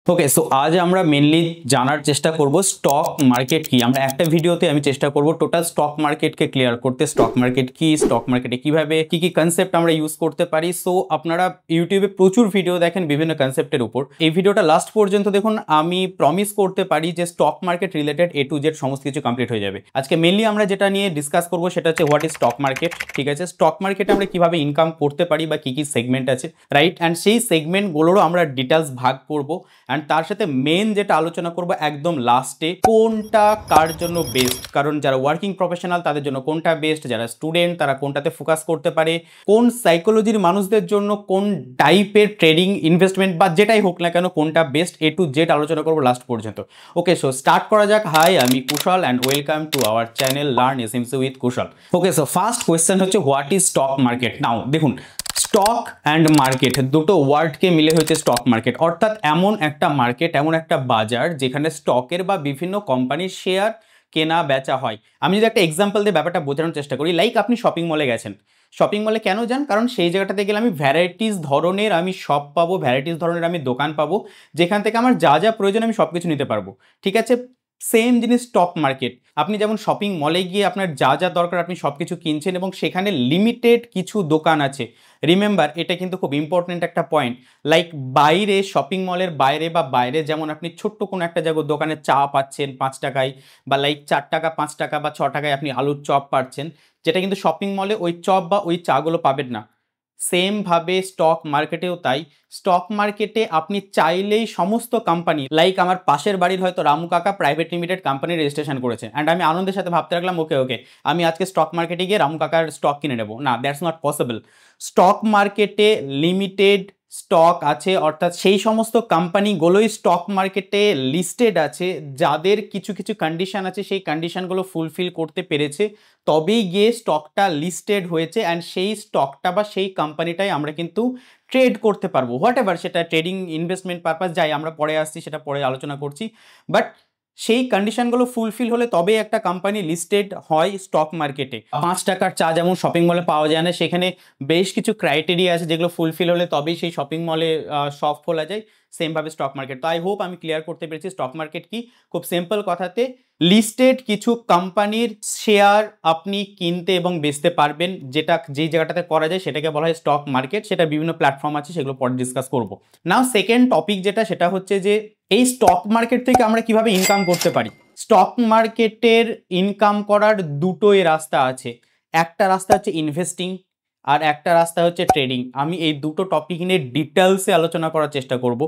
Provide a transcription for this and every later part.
ওকে, so আজ আমরা mainly জানার চেষ্টা করব স্টক মার্কেট কি। আমরা একটা ভিডিওতে আমি চেষ্টা করব টোটাল স্টক মার্কেটকে ক্লিয়ার করতে। স্টক মার্কেট কি, স্টক মার্কেটে কিভাবে কি কি কনসেপ্ট আমরা ইউজ করতে পারি। সো আপনারা ইউটিউবে প্রচুর ভিডিও দেখেন বিভিন্ন কনসেপ্টের উপর। এই ভিডিওটা লাস্ট পর্যন্ত দেখুন, আমি প্রমিস করতে পারি যে stock market related A to Z সমস্ত কিছু কমপ্লিট হয়ে যাবে। আজকে মেনলি আমরা যেটা নিয়ে ডিসকাস করব সেটা হচ্ছে হোয়াট ইজ স্টক মার্কেট। ঠিক আছে, স্টক মার্কেটে আমরা কিভাবে ইনকাম করতে পারি বা কি কি সেগমেন্ট আছে, রাইট। অ্যান্ড সেই সেগমেন্টগুলোরও আমরা ডিটেলস ভাগ করব। অ্যান্ড তার সাথে মেন যেটা আলোচনা করব একদম লাস্টে, কোনটা কার জন্য বেস্ট। কারণ যারা ওয়ার্কিং প্রফেশনাল তাদের জন্য কোনটা বেস্ট, যারা স্টুডেন্ট তারা কোনটাতে ফোকাস করতে পারে, কোন সাইকোলজির মানুষদের জন্য কোন টাইপের ট্রেডিং ইনভেস্টমেন্ট বা যেটাই হোক না কেন কোনটা বেস্ট, A to Z আলোচনা করবো লাস্ট পর্যন্ত। ওকে, সো স্টার্ট করা যাক। হাই, আমি Kushal and welcome to our channel learn SMC with Kushal. Okay, so first question হচ্ছে what is stock market. Now দেখুন, স্টক অ্যান্ড মার্কেট দুটো ওয়ার্ডকে মিলে হয়েছে স্টক মার্কেট। অর্থাৎ এমন একটা মার্কেট, এমন একটা বাজার যেখানে স্টকের বা বিভিন্ন কোম্পানির শেয়ার কেনা বেচা হয়। আমি যদি একটা এক্সাম্পল দিয়ে ব্যাপারটা বোঝানোর চেষ্টা করি, লাইক আপনি শপিং মলে গেছেন। শপিং মলে কেন যান? কারণ সেই জায়গাটাতে গেলে আমি ভ্যারাইটিস ধরনের আমি শপ পাবো, ভ্যারাইটিস ধরনের আমি দোকান পাবো, যেখান থেকে আমার যা যা প্রয়োজন আমি সব কিছু নিতে পারবো। ঠিক আছে, সেম জিনিস স্টক মার্কেট। আপনি যেমন শপিং মলে গিয়ে আপনার যা যা দরকার আপনি সব কিছু কিনছেন এবং সেখানে লিমিটেড কিছু দোকান আছে। রিমেম্বার, এটা কিন্তু খুব ইম্পর্টেন্ট একটা পয়েন্ট। লাইক বাইরে, শপিং মলের বাইরে বা বাইরে যেমন আপনি ছোট্ট কোনো একটা জায়গায় দোকানে চা পাচ্ছেন 5 টাকায়, বা লাইক 4 টাকা 5 টাকা বা 6 টাকায় আপনি আলুর চপ পাচ্ছেন, যেটা কিন্তু শপিং মলে ওই চপ বা ওই চাগুলো পাবেন না। সেমভাবে স্টক মার্কেটেও তাই। স্টক মার্কেটে আপনি চাইলেই সমস্ত কোম্পানি, লাইক আমার পাশের বাড়ির হয়তো রামু কাকা প্রাইভেট লিমিটেড কোম্পানি রেজিস্ট্রেশন করেছে, অ্যান্ড আমি আনন্দের সাথে ভাবতে রাখলাম ওকে ওকে আমি আজকে স্টক মার্কেটে গিয়ে রামু কাকার স্টক কিনে নেবো। না, দ্যাটস নট পসিবল। স্টক মার্কেটে লিমিটেড স্টক আছে, অর্থাৎ সেই সমস্ত কোম্পানিগুলোই স্টক মার্কেটে লিস্টেড আছে যাদের কিছু কিছু কন্ডিশন আছে, সেই কন্ডিশনগুলো ফুলফিল করতে পেরেছে, তবেই গিয়ে স্টকটা লিস্টেড হয়েছে। অ্যান্ড সেই স্টকটা বা সেই কোম্পানিটাই আমরা কিন্তু ট্রেড করতে পারবো, হোয়াট এভার সেটা ট্রেডিং ইনভেস্টমেন্ট পারপাস যাই, আমরা পরে আসছি, সেটা পরে আলোচনা করছি। বাট সেই কন্ডিশনগুলো ফুলফিল হলে তবেই একটা কোম্পানি লিস্টেড হয় স্টক মার্কেটে। 5 টাকার চা যেমন শপিং মলে পাওয়া যায় না, সেখানে বেশ কিছু ক্রাইটেরিয়া আছে যেগুলো ফুলফিল হলে তবেই সেই শপিং মলে শপ খোলা যায়। সেমভাবে স্টক মার্কেট। তো আই হোপ আমি ক্লিয়ার করতে পেরেছি স্টক মার্কেট কি। খুব সিম্পল কথাতে, লিস্টেড কিছু কোম্পানির শেয়ার আপনি কিনতে এবং বেচতে পারবেন, যেটা যেই জায়গাটাতে করা যায় সেটাকে বলা হয় স্টক মার্কেট। সেটা বিভিন্ন প্ল্যাটফর্ম আছে, সেগুলো পরে ডিসকাস করব। নাও সেকেন্ড টপিক যেটা, সেটা হচ্ছে যে এই স্টক মার্কেট থেকে আমরা কিভাবে ইনকাম করতে পারি। স্টক মার্কেটের ইনকাম করার দুটোই রাস্তা আছে। একটা রাস্তা হচ্ছে ইনভেস্টিং, আর একটা রাস্তা হচ্ছে ট্রেডিং। আমি এই দুটো টপিক নিয়ে ডিটেলসে আলোচনা করার চেষ্টা করব।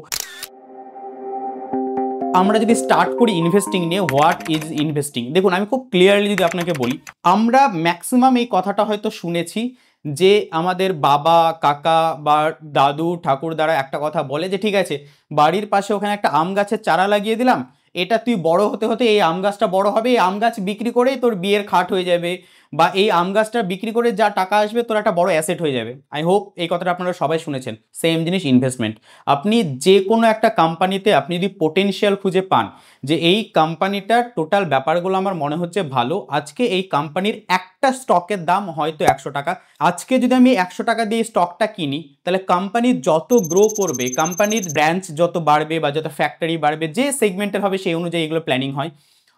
আমরা যদি স্টার্ট করি ইনভেস্টিং নিয়ে, হোয়াট ইজ ইনভেস্টিং। দেখুন, আমি খুব ক্লিয়ারলি যদি আপনাকে বলি, আমরা ম্যাক্সিমাম এই কথাটা হয়তো শুনেছি যে আমাদের বাবা কাকা বা দাদু ঠাকুর দ্বারা একটা কথা বলে যে ঠিক আছে, বাড়ির পাশে ওখানে একটা আম গাছের চারা লাগিয়ে দিলাম, এটা তুই বড় হতে হতে এই আম গাছটা বড় হবে, এই আম গাছ বিক্রি করেই তোর বিয়ের খাট হয়ে যাবে, বা এই আম গাছটা বিক্রি করে যা টাকা আসবে তোর একটা বড় অ্যাসেট হয়ে যাবে। আই হোপ এই কথাটা আপনারা সবাই শুনেছেন। সেম জিনিস ইনভেস্টমেন্ট। আপনি যে কোনো একটা কোম্পানিতে আপনি যদি পোটেনশিয়াল খুঁজে পান যে এই কোম্পানিটার টোটাল ব্যাপারগুলো আমার মনে হচ্ছে ভালো, আজকে এই কোম্পানির একটা স্টকের দাম হয়তো 100 টাকা, আজকে যদি আমি 100 টাকা দিয়ে স্টকটা কিনি, তাহলে কোম্পানি যত গ্রো করবে, কোম্পানির ব্রাঞ্চ যত বাড়বে বা যত ফ্যাক্টরি বাড়বে, যে সেগমেন্টের হবে সেই অনুযায়ী এগুলো প্ল্যানিং হয়।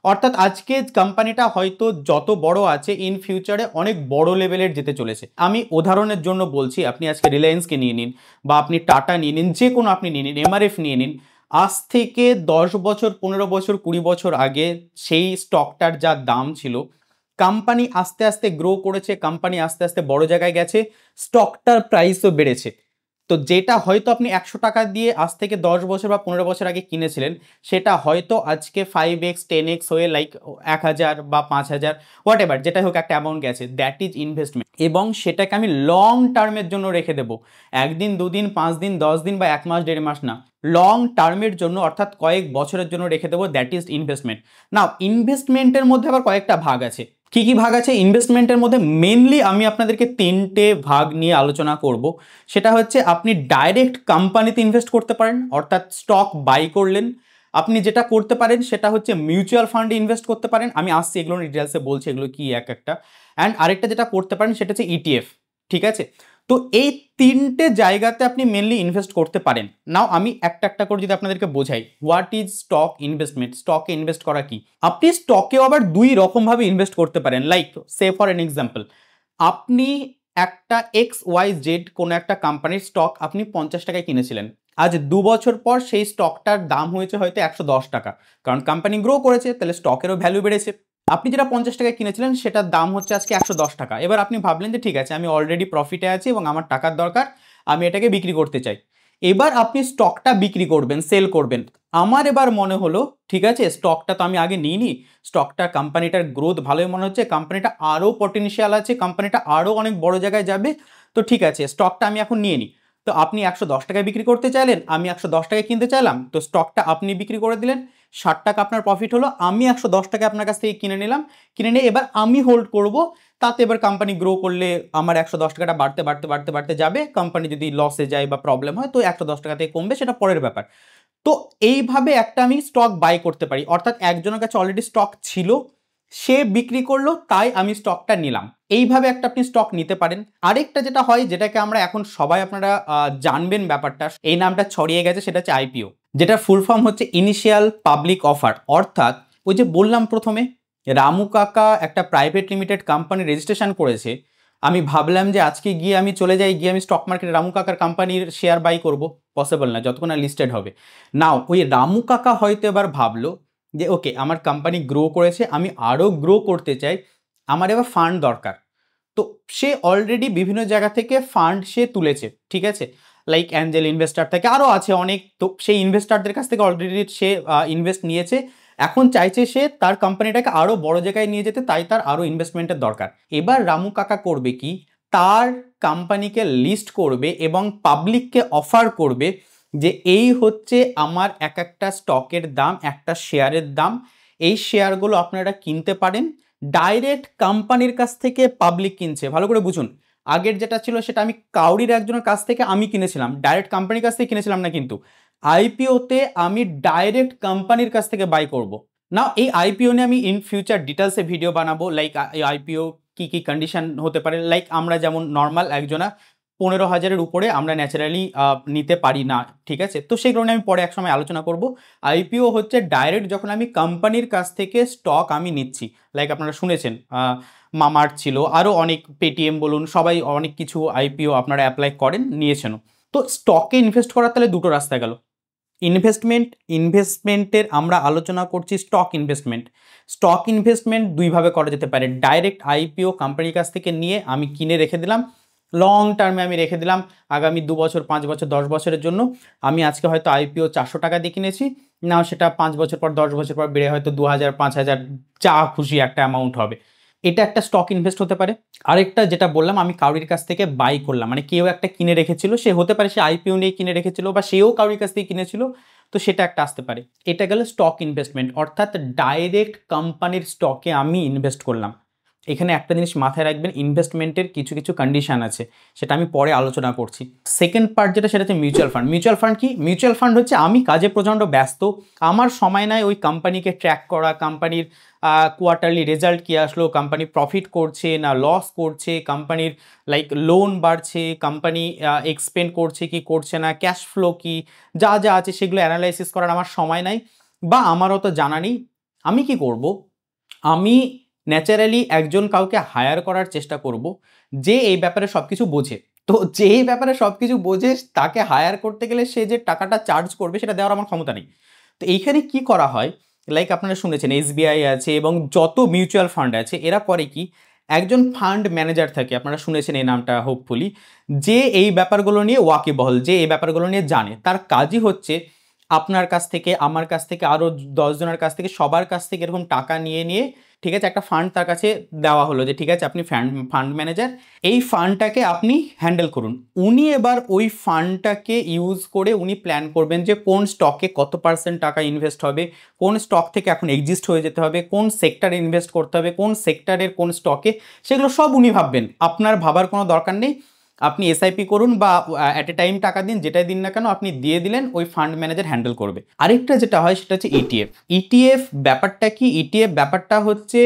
অর্থাৎ আজকে কোম্পানিটা হয়তো যত বড় আছে, ইন ফিউচারে অনেক বড় লেভেলের যেতে চলেছে। আমি উদাহরণের জন্য বলছি, আপনি আজকে রিলায়েন্সকে নিয়ে নিন, বা আপনি টাটা নিয়ে নিন, যে কোনো আপনি নিয়ে নিন, এমআরএফ নিয়ে নিন। আজ থেকে 10 বছর 15 বছর 20 বছর আগে সেই স্টকটার যা দাম ছিল, কোম্পানি আস্তে আস্তে গ্রো করেছে, কোম্পানি আস্তে আস্তে বড় জায়গায় গেছে, স্টকটার প্রাইসও বেড়েছে। তো যেটা হয়তো আপনি 100 টাকা দিয়ে আজ থেকে 10 বছর বা 15 বছর আগে কিনেছিলেন, সেটা হয়তো আজকে 5x 10x হয়ে লাইক 1000 বা 5000 হোয়াট এভার, যেটা হোক একটা অ্যামাউন্ট গেছে। That is investment. এবং সেটাকে আমি লং টার্মের জন্য রেখে দেবো, একদিন 2 দিন 5 দিন 10 দিন বা 1 মাস 1.5 মাস না, লং টার্মের জন্য, অর্থাৎ কয়েক বছরের জন্য রেখে দেবো। That is investment. নাও ইনভেস্টমেন্টের মধ্যে আবার কয়েকটা ভাগ আছে। কি কি ভাগ আছে ইনভেস্টমেন্টের মধ্যে? মেনলি আমি আপনাদেরকে 3টে ভাগ নিয়ে আলোচনা করব। সেটা হচ্ছে, আপনি ডাইরেক্ট কোম্পানিতে ইনভেস্ট করতে পারেন, অর্থাৎ স্টক বাই করলেন। আপনি যেটা করতে পারেন সেটা হচ্ছে মিউচুয়াল ফান্ডে ইনভেস্ট করতে পারেন। আমি আসছি এগুলো ডিটেলসে বলছি এগুলো কি এক একটা। অ্যান্ড আরেকটা যেটা করতে পারেন সেটা হচ্ছে ইটিএফ। ঠিক আছে, তো এই তিনটে জায়গাতে আপনি মেনলি ইনভেস্ট করতে পারেন। নাও আমি একটা একটা করে যদি আপনাদেরকে বোঝাই, হোয়াট ইজ স্টক ইনভেস্টমেন্ট, স্টকে ইনভেস্ট করা কি। আপনি স্টকেও আবার দুই রকমভাবে ইনভেস্ট করতে পারেন। Like say for an example, আপনি একটা XYZ কোনো একটা কোম্পানির স্টক আপনি 50 টাকায় কিনেছিলেন, আজ 2 বছর পর সেই স্টকটার দাম হয়েছে হয়তো 110 টাকা, কারণ কোম্পানি গ্রো করেছে, তাহলে স্টকেরও ভ্যালু বেড়েছে। আপনি যেটা 50 টাকায় কিনেছিলেন সেটার দাম হচ্ছে আজকে 110 টাকা। এবার আপনি ভাবলেন যে ঠিক আছে, আমি অলরেডি প্রফিটে আছি এবং আমার টাকার দরকার, আমি এটাকে বিক্রি করতে চাই। এবার আপনি স্টকটা বিক্রি করবেন, সেল করবেন। আমার এবার মনে হলো ঠিক আছে, স্টকটা তো আমি আগে নিইনি, স্টকটা কোম্পানিটার গ্রোথ ভালোই মনে হচ্ছে, কোম্পানিটা আরও পটেনশিয়াল আছে, কোম্পানিটা আরও অনেক বড় জায়গায় যাবে, তো ঠিক আছে স্টকটা আমি এখন নিয়ে নিই। তো আপনি 110 টাকায় বিক্রি করতে চাইলেন, আমি 110 টাকায় কিনতে চাইলাম, তো স্টকটা আপনি বিক্রি করে দিলেন, 60 টাকা আপনার প্রফিট হলো, আমি 110 টাকায় আপনার কাছ থেকে কিনে নিলাম, কিনে নিয়ে এবার আমি হোল্ড করব। তাতে এবার কোম্পানি গ্রো করলে আমার 110 টাকাটা বাড়তে বাড়তে বাড়তে বাড়তে যাবে, কোম্পানি যদি লসে যায় বা প্রবলেম হয় তো 110 টাকা থেকে কমবে, সেটা পরের ব্যাপার। তো এইভাবে একটা আমি স্টক বাই করতে পারি, অর্থাৎ একজনের কাছে অলরেডি স্টক ছিল, সে বিক্রি করলো, তাই আমি স্টকটা নিলাম। এইভাবে একটা আপনি স্টক নিতে পারেন। আরেকটা যেটা হয়, যেটাকে আমরা এখন সবাই আপনারা জানবেন ব্যাপারটা, এই নামটা ছড়িয়ে গেছে, সেটা হচ্ছে আইপিও, যেটা ফুল ফর্ম হচ্ছে ইনিশিয়াল পাবলিক অফার। অর্থাৎ ওই যে বললাম প্রথমে, রামু কাকা একটা প্রাইভেট লিমিটেড কোম্পানি রেজিস্ট্রেশন করেছে, আমি ভাবলাম যে আজকে গিয়ে আমি চলে যাই, গিয়ে আমি স্টক মার্কেটে রামু কাকার কোম্পানির শেয়ার বাই করব, পসিবল না যতক্ষণ না লিস্টেড হবে। নাও ওই রামু কাকা হয়তো এবার ভাবলো যে ওকে, আমার কোম্পানি গ্রো করেছে, আমি আরও গ্রো করতে চাই, আমার এবার ফান্ড দরকার। তো সে অলরেডি বিভিন্ন জায়গা থেকে ফান্ড সে তুলেছে, ঠিক আছে, লাইক অ্যাঞ্জেল ইনভেস্টার থেকে আরও আছে অনেক, তো সেই ইনভেস্টারদের কাছ থেকে অলরেডি সে ইনভেস্ট নিয়েছে, এখন চাইছে সে তার কোম্পানিটাকে আরও বড় জায়গায় নিয়ে যেতে, তাই তার আরও ইনভেস্টমেন্টের দরকার। এবার রামু কাকা করবে কি, তার কোম্পানিকে লিস্ট করবে এবং পাবলিককে অফার করবে যে এই হচ্ছে আমার এক একটা স্টকের দাম, একটা শেয়ারের দাম, এই শেয়ারগুলো আপনারা কিনতে পারেন। ডাইরেক্ট কোম্পানির কাছ থেকে পাবলিক কিনছে, ভালো করে বুঝুন। আগের যেটা ছিল সেটা আমি কাউরির একজনের কাছ থেকে আমি কিনেছিলাম, ডাইরেক্ট কোম্পানির কাছ থেকে কিনেছিলাম না, কিন্তু আইপিওতে আমি ডাইরেক্ট কোম্পানির কাছ থেকে বাই করব। না, এই আইপিও নিয়ে আমি ইন ফিউচার ডিটেলসে ভিডিও বানাবো, লাইক এই আইপিও কি কি কন্ডিশন হতে পারে। লাইক আমরা যেমন নর্মাল একজনা 15,000-এর উপরে আমরা ন্যাচারালি নিতে পারি না, ঠিক আছে, তো সেই কারণে আমি পরে এক সময় আলোচনা করব। আইপিও হচ্ছে ডাইরেক্ট যখন আমি কোম্পানির কাছ থেকে স্টক আমি নিচ্ছি, লাইক আপনারা শুনেছেন মামার্ট ছিল, আরও অনেক, পেটিএম বলুন, সবাই অনেক কিছু আইপিও আপনারা অ্যাপ্লাই করেন, নিয়েছেন। তো স্টকে ইনভেস্ট করার তাহলে দুটো রাস্তা গেল। ইনভেস্টমেন্টের আমরা আলোচনা করছি স্টক ইনভেস্টমেন্ট। স্টক ইনভেস্টমেন্ট দুইভাবে করা যেতে পারে, ডাইরেক্ট আইপিও কোম্পানির কাছ থেকে নিয়ে আমি কিনে রেখে দিলাম, লং টার্মে আমি রেখে দিলাম, আগামী 2 বছর 5 বছর 10 বছরের জন্য। আমি আজকে হয়তো আইপিও 400 টাকা দিয়ে কিনেছি, না সেটা 5 বছর পর 10 বছর পর বেড়ে হয়তো 2000 5000 যা খুশি একটা অ্যামাউন্ট হবে, এটা একটা স্টক ইনভেস্ট হতে পারে। আরেকটা যেটা বললাম, আমি কাউরির কাছ থেকে বাই করলাম, মানে কেউ একটা কিনে রেখেছিল, সে হতে পারে সে আইপিও নিয়ে কিনে রেখেছিল বা সেও কাউরির কাছ থেকে কিনেছিল, তো সেটা একটা আসতে পারে। এটা গেল স্টক ইনভেস্টমেন্ট, অর্থাৎ ডাইরেক্ট কোম্পানির স্টকে আমি ইনভেস্ট করলাম। এখানে একটা জিনিস মাথায় রাখবেন, ইনভেস্টমেন্টের কিছু কিছু কন্ডিশন আছে, সেটা আমি পরে আলোচনা করছি। সেকেন্ড পার্ট যেটা, সেটা হচ্ছে মিউচুয়াল ফান্ড। মিউচুয়াল ফান্ড কি? মিউচুয়াল ফান্ড হচ্ছে আমি কাজে প্রচণ্ড ব্যস্ত, আমার সময় নাই ওই কোম্পানিকে ট্র্যাক করা, কোম্পানির কোয়ার্টারলি রেজাল্ট কী আসলো, কোম্পানি প্রফিট করছে না লস করছে, কোম্পানির লাইক লোন বাড়ছে, কোম্পানি এক্সপেন্ড করছে কি করছে না, ক্যাশ ফ্লো কি, যা যা আছে সেগুলো অ্যানালাইসিস করার আমার সময় নাই, বা আমারও তো জানা নেই। আমি কি করব, আমি ন্যাচারালি একজন কাউকে হায়ার করার চেষ্টা করব যে এই ব্যাপারে সব কিছু বোঝে। তো যে এই ব্যাপারে সব কিছু বোঝে তাকে হায়ার করতে গেলে সে যে টাকাটা চার্জ করবে সেটা দেওয়ার আমার ক্ষমতা নেই। তো এইখানে কি করা হয়, লাইক আপনারা শুনেছেন এসবিআই আছে এবং যত মিউচুয়াল ফান্ড আছে, এরা করে কি, একজন ফান্ড ম্যানেজার থাকে, আপনারা শুনেছেন এই নামটা হোপফুলি, যে এই ব্যাপারগুলো নিয়ে ওয়াকিবহল, যে এই ব্যাপারগুলো নিয়ে জানে, তার কাজই হচ্ছে আপনার কাছ থেকে, আমার কাছ থেকে, আরও 10 জনের কাছ থেকে, সবার কাছ থেকে এরকম টাকা নিয়ে নিয়ে, ঠিক আছে, একটা ফান্ড তার কাছে দেওয়া হলো যে ঠিক আছে আপনি ফান্ড ম্যানেজার, এই ফান্ডটাকে আপনি হ্যান্ডেল করুন। উনি এবার ওই ফান্ডটাকে ইউজ করে উনি প্ল্যান করবেন যে কোন স্টকে কত % টাকা ইনভেস্ট হবে, কোন স্টক থেকে এখন এক্সিস্ট হয়ে যেতে হবে, কোন সেক্টরে ইনভেস্ট করতে হবে, কোন সেক্টরের কোন স্টকে, সেগুলো সব উনি ভাববেন, আপনার ভাবার কোনো দরকার নেই। আপনি এসআইপি করুন বা অ্যাট এ টাইম টাকা দিন, যেটাই দিন না কেন আপনি দিয়ে দিলেন, ওই ফান্ড ম্যানেজার হ্যান্ডেল করবে। আরেকটা যেটা হয় সেটা হচ্ছে ইটিএফ। ব্যাপারটা কি, ইটিএফ ব্যাপারটা হচ্ছে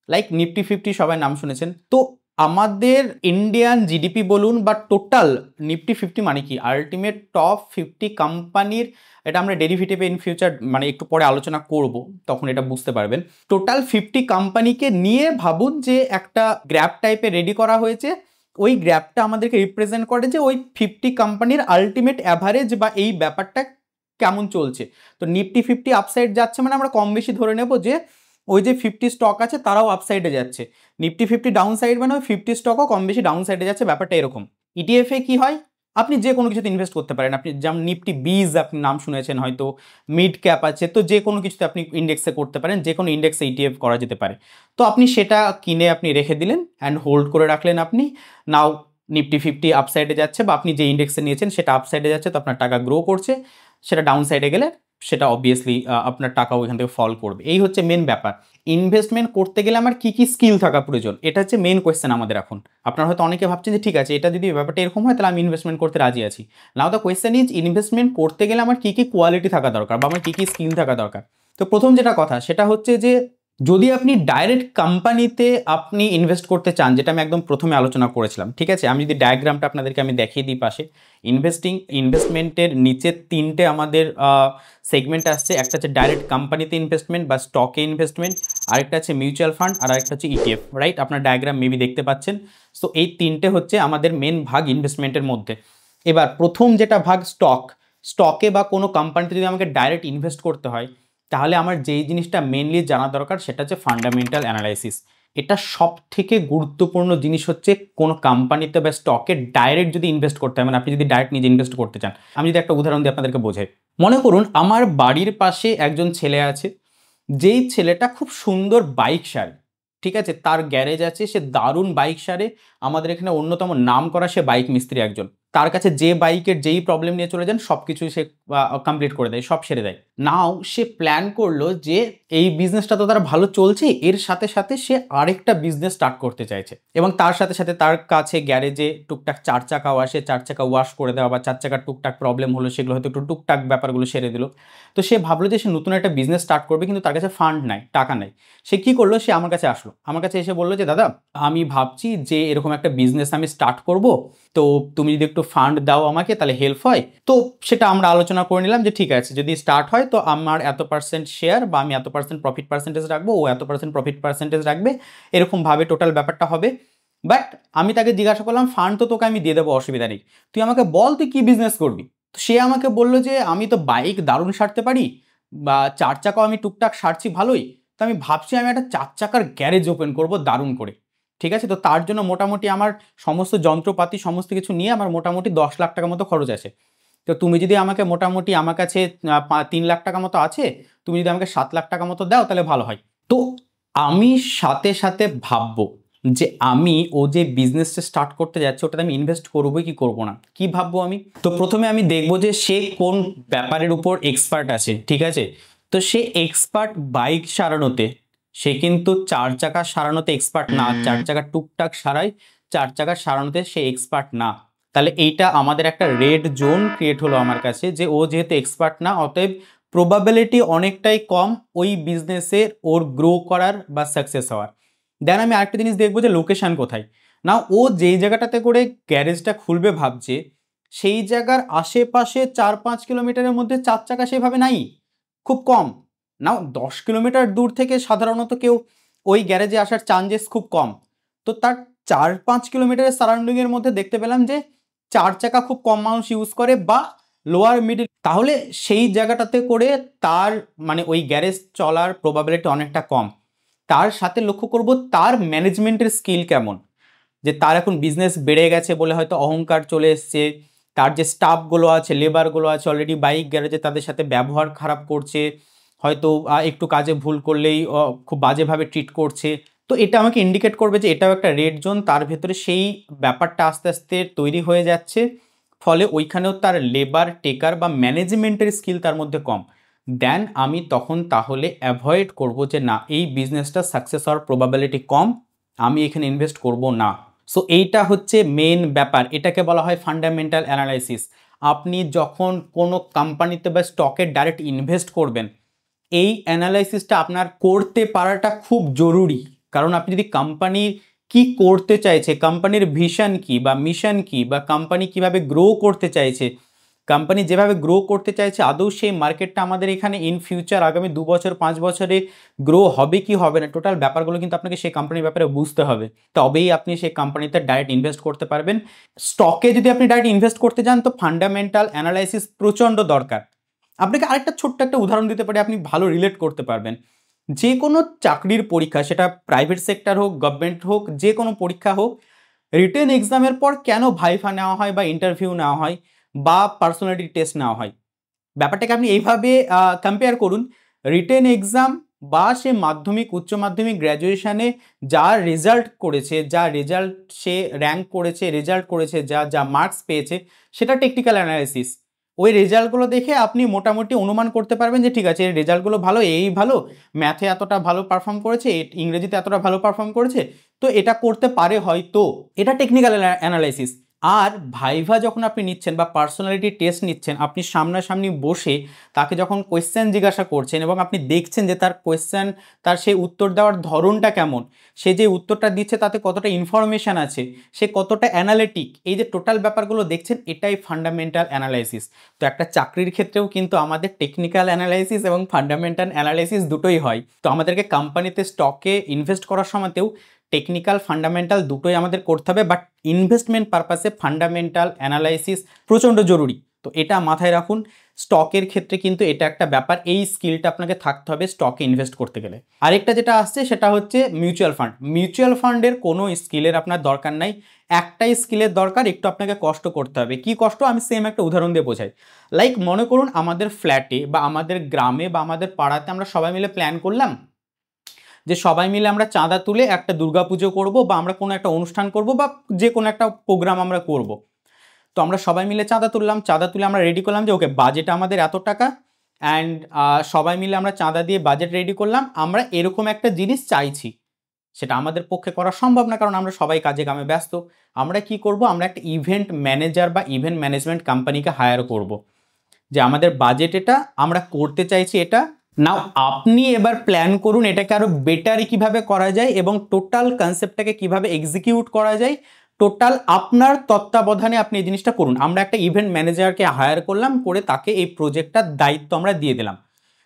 লাইক নিফটি ফিফটি, সবাই নাম শুনেছেন। তো আমাদের ইন্ডিয়ান জিডিপি বলুন বা টোটাল নিফটি 50 মানে কি, আলটিমেট টপ 50 কোম্পানির, এটা আমরা ডেরিভেটিভে ইন ফিউচার মানে একটু পরে আলোচনা করব, তখন এটা বুঝতে পারবেন। টোটাল 50 কোম্পানিকে নিয়ে ভাবুন যে একটা গ্রাফ টাইপে রেডি করা হয়েছে। ওই গ্রাফটা আমাদেরকে রিপ্রেজেন্ট করে যে ওই 50 কোম্পানির আলটিমেট অ্যাভারেজ বা এই ব্যাপারটা কেমন চলছে। তো নিফটি 50 আপসাইড যাচ্ছে মানে আমরা কম বেশি ধরে নেব যে ওই যে 50 স্টক আছে তারাও আপসাইডে যাচ্ছে। নিফটি 50 ডাউন সাইড মানে ওই 50 স্টকও কম বেশি ডাউন সাইডে যাচ্ছে, ব্যাপারটা এরকম। ইটিএফে কি হয়, আপনি যে কোনো কিছুতে ইনভেস্ট করতে পারেন। আপনি যেমন নিফটি 20 আপনি নাম শুনেছেন হয়তো, মিড ক্যাপ আছে, তো যে কোনো কিছুতে আপনি ইন্ডেক্সে করতে পারেন, যে কোনো ইন্ডেক্সে ইটিএফ করা যেতে পারে। তো আপনি সেটা কিনে আপনি রেখে দিলেন অ্যান্ড হোল্ড করে রাখলেন। আপনি নাও নিফটি 50 আপসাইডে যাচ্ছে বা আপনি যে ইন্ডেক্সে নিয়েছেন সেটা আপসাইডে যাচ্ছে, তো আপনার টাকা গ্রো করছে। সেটা ডাউন সাইডে গেলে সেটা অবভিয়াসলি আপনার টাকাও এখান থেকে ফল করবে। এই হচ্ছে মেন ব্যাপার। ইনভেস্টমেন্ট করতে গেলে আমার কি কি স্কিল থাকা প্রয়োজন, এটা হচ্ছে মেন কোয়েশ্চেন আমাদের এখন। আপনারা হয়তো অনেকে ভাবছেন যে ঠিক আছে, এটা যদি ব্যাপারটা এরকম হয় তাহলে আমি ইনভেস্টমেন্ট করতে রাজি আছি। নাও দ্য কোয়েশ্চেন ইজ, ইনভেস্টমেন্ট করতে গেলে আমার কি কি কোয়ালিটি থাকা দরকার বা আমার কি কি স্কিল থাকা দরকার। তো প্রথম যেটা কথা সেটা হচ্ছে যে যদি আপনি ডাইরেক্ট কোম্পানিতে আপনি ইনভেস্ট করতে চান, যেটা আমি একদম প্রথমে আলোচনা করেছিলাম, ঠিক আছে, আমি যদি ডায়াগ্রামটা আপনাদেরকে আমি দেখিয়ে দিই পাশে। ইনভেস্টমেন্টের নিচে তিনটে আমাদের সেগমেন্ট আসছে। একটা হচ্ছে ডাইরেক্ট কোম্পানিতে ইনভেস্টমেন্ট বা স্টকে ইনভেস্টমেন্ট, আরেকটা হচ্ছে মিউচুয়াল ফান্ড, আর আরেকটা হচ্ছে ইটিএফ, রাইট? আপনার ডায়াগ্রাম মেবি দেখতে পাচ্ছেন। সো এই তিনটে হচ্ছে আমাদের মেন ভাগ ইনভেস্টমেন্টের মধ্যে। এবার প্রথম যেটা ভাগ স্টকে বা কোনো কোম্পানিতে যদি আমাকে ডাইরেক্ট ইনভেস্ট করতে হয়, তাহলে আমার যেই জিনিসটা মেনলি জানা দরকার সেটা হচ্ছে ফান্ডামেন্টাল অ্যানালাইসিস। এটা সব থেকে গুরুত্বপূর্ণ জিনিস হচ্ছে কোনো কোম্পানিতে বা স্টকে ডাইরেক্ট যদি ইনভেস্ট করতে হয়, মানে আপনি যদি ডাইরেক্ট নিজে ইনভেস্ট করতে চান। আমি যদি একটা উদাহরণ দিয়ে আপনাদেরকে বোঝাই, মনে করুন আমার বাড়ির পাশে একজন ছেলে আছে, যেই ছেলেটা খুব সুন্দর বাইক সারে, ঠিক আছে, তার গ্যারেজ আছে, সে দারুণ বাইক সারে, আমাদের এখানে অন্যতম নাম করা সে বাইক মিস্ত্রি একজন। তার কাছে যে বাইকের যেই প্রবলেম নিয়ে চলে যান সব কিছুই সে কমপ্লিট করে দেয়, সব সেরে দেয়। নাও সে প্ল্যান করলো যে এই বিজনেসটা তো তার ভালো চলছে, এর সাথে সাথে সে আরেকটা বিজনেস স্টার্ট করতে চাইছে, এবং তার সাথে সাথে তার কাছে গ্যারেজে টুকটাক 4 চাকাও আসে, 4 চাকা ওয়াশ করে দেওয়া বা 4 চাকার টুকটাক প্রবলেম হলো সেগুলো হয়তো একটু টুকটাক ব্যাপারগুলো সেরে দিল। তো সে ভাবলো যে সে নতুন একটা বিজনেস স্টার্ট করবে, কিন্তু তার কাছে ফান্ড নাই, টাকা নাই। সে কি করলো, সে আমার কাছে আসলো, আমার কাছে এসে বললো যে দাদা আমি ভাবছি যে এরকম একটা বিজনেস আমি স্টার্ট করব, তো তুমি যদি একটু ফান্ড দাও আমাকে তাহলে হেল্প হয়। তো সেটা আমরা আলোচনা করে নিলাম যে ঠিক আছে, যদি স্টার্ট হয় তো আমার এত পার্সেন্ট শেয়ার বা আমি এত পার্সেন্ট প্রফিট পার্সেন্টেজ রাখবো, ও এত পার্সেন্ট প্রফিট পার্সেন্টেজ রাখবে, এরকমভাবে টোটাল ব্যাপারটা হবে। বাট আমি তাকে জিজ্ঞাসা করলাম ফান্ড তো তোকে আমি দিয়ে দেবো, অসুবিধা নেই, তুই আমাকে বল তুই কী বিজনেস করবি। তো সে আমাকে বললো যে আমি তো বাইক দারুণ সারতে পারি বা 4 চাকাও আমি টুকটাক সারছি ভালোই, তো আমি ভাবছি আমি একটা 4 চাকার গ্যারেজ ওপেন করব দারুণ করে। ঠিক আছে, তো তার জন্য মোটামুটি আমার সমস্ত যন্ত্রপাতি সমস্ত কিছু নিয়ে আমার মোটামুটি 10 লাখ টাকা মতো খরচ আছে। তো তুমি যদি আমাকে মোটামুটি, আমার কাছে 3 লাখ টাকা মতো আছে, তুমি যদি আমাকে 7 লাখ টাকা মতো দাও তাহলে ভালো হয়। তো আমি সাথে সাথে ভাববো যে আমি ও যে বিজনেসটা স্টার্ট করতে যাচ্ছে ওটাতে আমি ইনভেস্ট করবো কি করবো না, কি ভাববো আমি। তো প্রথমে আমি দেখবো যে সে কোন ব্যাপারের উপর এক্সপার্ট আছে, ঠিক আছে। তো সে এক্সপার্ট বাইক সারানোতে, সে কিন্তু 4 চাকা সারানোতে এক্সপার্ট না, 4 চাকা টুকটাক সারাই, 4 চাকা সারানোতে সে এক্সপার্ট না। তাহলে এইটা আমাদের একটা রেড জোন ক্রিয়েট হলো আমার কাছে, যে ও যেহেতু এক্সপার্ট না, অতএব প্রবাবিলিটি অনেকটাই কম ওই বিজনেসের ওর গ্রো করার বা সাকসেস হওয়ার। দেন আমি আরেকটা জিনিস দেখবো যে লোকেশান কোথায়। না, ও যেই জায়গাটাতে করে গ্যারেজটা খুলবে ভাবছে সেই জায়গার আশেপাশে 4-5 কিলোমিটারের মধ্যে 4 চাকা সেভাবে নাই, খুব কম। নাও 10 কিলোমিটার দূর থেকে সাধারণত কেউ ওই গ্যারেজে আসার চান্সেস খুব কম। তো তার 4-5 কিলোমিটারের সারাউন্ডিংয়ের মধ্যে দেখতে পেলাম যে 4 চাকা খুব কম মানুষ ইউজ করে বা লোয়ার মিডিল, তাহলে সেই জায়গাটাতে করে তার মানে ওই গ্যারেজ চলার প্রবাবিলিটি অনেকটা কম। তার সাথে লক্ষ্য করব তার ম্যানেজমেন্টের স্কিল কেমন, যে তার এখন বিজনেস বেড়ে গেছে বলে হয়তো অহংকার চলে এসছে, তার যে স্টাফগুলো আছে, লেবারগুলো আছে অলরেডি বাইক গ্যারেজে, তাদের সাথে ব্যবহার খারাপ করছে, হয়তো একটু কাজে ভুল করলেই খুব বাজেভাবে ট্রিট করছে। তো এটা আমাকে ইন্ডিকেট করবে যে এটাও একটা রেড জোন, তার ভেতরে সেই ব্যাপারটা আস্তে আস্তে তৈরি হয়ে যাচ্ছে, ফলে ওইখানেও তার লেবার টেকার বা ম্যানেজমেন্টের স্কিল তার মধ্যে কম। দেন আমি তখন তাহলে অ্যাভয়েড করব যে না, এই বিজনেসটা সাকসেস হওয়ার প্রবাবিলিটি কম, আমি এখানে ইনভেস্ট করব না। সো এইটা হচ্ছে মেন ব্যাপার, এটাকে বলা হয় ফান্ডামেন্টাল অ্যানালাইসিস। আপনি যখন কোনো কোম্পানিতে বা স্টকে ডাইরেক্ট ইনভেস্ট করবেন, এই অ্যানালাইসিসটা আপনার করতে পারাটা খুব জরুরি। কারণ আপনি যদি কোম্পানির কি করতে চাইছে, কোম্পানির ভিশন কি বা মিশন কি, বা কোম্পানি কিভাবে গ্রো করতে চাইছে, কোম্পানি যেভাবে গ্রো করতে চাইছে আদৌ সেই মার্কেটটা আমাদের এখানে ইন ফিউচার আগামী 2 বছর 5 বছরে গ্রো হবে কি হবে না, টোটাল ব্যাপারগুলো কিন্তু আপনাকে সেই কোম্পানির ব্যাপারে বুঝতে হবে, তবেই আপনি সেই কোম্পানিতে ডাইরেক্ট ইনভেস্ট করতে পারবেন। স্টকে যদি আপনি ডাইরেক্ট ইনভেস্ট করতে যান তো ফান্ডামেন্টাল অ্যানালাইসিস প্রচণ্ড দরকার। আপনাকে আরেকটা ছোট্ট একটা উদাহরণ দিতে পারি, আপনি ভালো রিলেট করতে পারবেন। যে কোনো চাকরির পরীক্ষা, সেটা প্রাইভেট সেক্টর হোক, গভর্নমেন্ট হোক, যে কোনো পরীক্ষা হোক, রিটেন এক্সামের পর কেন ভাইভা নেওয়া হয় বা ইন্টারভিউ নেওয়া হয় বা পার্সোনালিটি টেস্ট নেওয়া হয়, ব্যাপারটাকে আপনি এইভাবে কম্পেয়ার করুন। রিটেন এক্সাম বা সে মাধ্যমিক, উচ্চ মাধ্যমিক, গ্র্যাজুয়েশনে যা রেজাল্ট করেছে, যা রেজাল্ট সে র্যাঙ্ক করেছে, রেজাল্ট করেছে, যা যা মার্কস পেয়েছে, সেটা টেকনিক্যাল অ্যানালাইসিস। ওই রেজাল্টগুলো দেখে আপনি মোটামুটি অনুমান করতে পারবেন যে ঠিক আছে এর রেজাল্টগুলো ভালো, এই ভালো, ম্যাথে এতটা ভালো পারফর্ম করেছে, ইংরেজিতে এতটা ভালো পারফর্ম করেছে, তো এটা করতে পারে হয়তো। এটা টেকনিক্যাল অ্যানালাইসিস। আর ভাইভা যখন আপনি নিচ্ছেন বা পার্সোনালিটি টেস্ট নিচ্ছেন, আপনি সামনাসামনি বসে তাকে যখন কোয়েশ্চেন জিজ্ঞাসা করছেন এবং আপনি দেখছেন যে তার কোয়েশ্চেন, তার সেই উত্তর দেওয়ার ধরনটা কেমন, সে যে উত্তরটা দিচ্ছে তাতে কতটা ইনফরমেশান আছে, সে কতটা অ্যানালিটিক, এই যে টোটাল ব্যাপারগুলো দেখছেন, এটাই ফান্ডামেন্টাল অ্যানালাইসিস। তো একটা চাকরির ক্ষেত্রেও কিন্তু আমাদের টেকনিক্যাল অ্যানালাইসিস এবং ফান্ডামেন্টাল অ্যানালাইসিস দুটোই হয়। তো আমাদেরকে কোম্পানিতে স্টকে ইনভেস্ট করার সময়তেও টেকনিক্যাল ফান্ডামেন্টাল দুটোই আমাদের করতে হবে, বাট ইনভেস্টমেন্ট পারপাসে ফান্ডামেন্টাল অ্যানালাইসিস প্রচণ্ড জরুরি। তো এটা মাথায় রাখুন, স্টকের ক্ষেত্রে কিন্তু এটা একটা ব্যাপার, এই স্কিলটা আপনাকে থাকতে হবে স্টকে ইনভেস্ট করতে গেলে। আরেকটা যেটা আসছে সেটা হচ্ছে মিউচুয়াল ফান্ড। মিউচুয়াল ফান্ডের কোনো স্কিলের আপনার দরকার নাই, একটাই স্কিলের দরকার, একটু আপনাকে কষ্ট করতে হবে। কি কষ্ট, আমি সেম একটা উদাহরণ দিয়ে বোঝাই। লাইক মনে করুন আমাদের ফ্ল্যাটে বা আমাদের গ্রামে বা আমাদের পাড়াতে আমরা সবাই মিলে প্ল্যান করলাম যে সবাই মিলে আমরা চাঁদা তুলে একটা দুর্গাপুজো করব বা আমরা কোনো একটা অনুষ্ঠান করব বা যে কোনো একটা প্রোগ্রাম আমরা করব। তো আমরা সবাই মিলে চাঁদা তুললাম, চাঁদা তুলে আমরা রেডি করলাম যে ওকে বাজেট আমাদের এত টাকা, অ্যান্ড সবাই মিলে আমরা চাঁদা দিয়ে বাজেট রেডি করলাম, আমরা এরকম একটা জিনিস চাইছি। সেটা আমাদের পক্ষে করা সম্ভব না, কারণ আমরা সবাই কাজে কামে ব্যস্ত। আমরা কি করব, আমরা একটা ইভেন্ট ম্যানেজার বা ইভেন্ট ম্যানেজমেন্ট কোম্পানিকে হায়ার করব, যে আমাদের বাজেট এটা, আমরা করতে চাইছি এটা। নাও আপনি এবার প্ল্যান করুন এটাকে আরো বেটার কিভাবে করা যায় এবং টোটাল কনসেপ্টটাকে কিভাবে এক্সিকিউট করা যায়, টোটাল আপনার তত্ত্বাবধানে আপনি এই জিনিসটা করুন। আমরা একটা ইভেন্ট ম্যানেজারকে হায়ার করলাম, করে তাকে এই প্রজেক্টটার দায়িত্ব আমরা দিয়ে দিলাম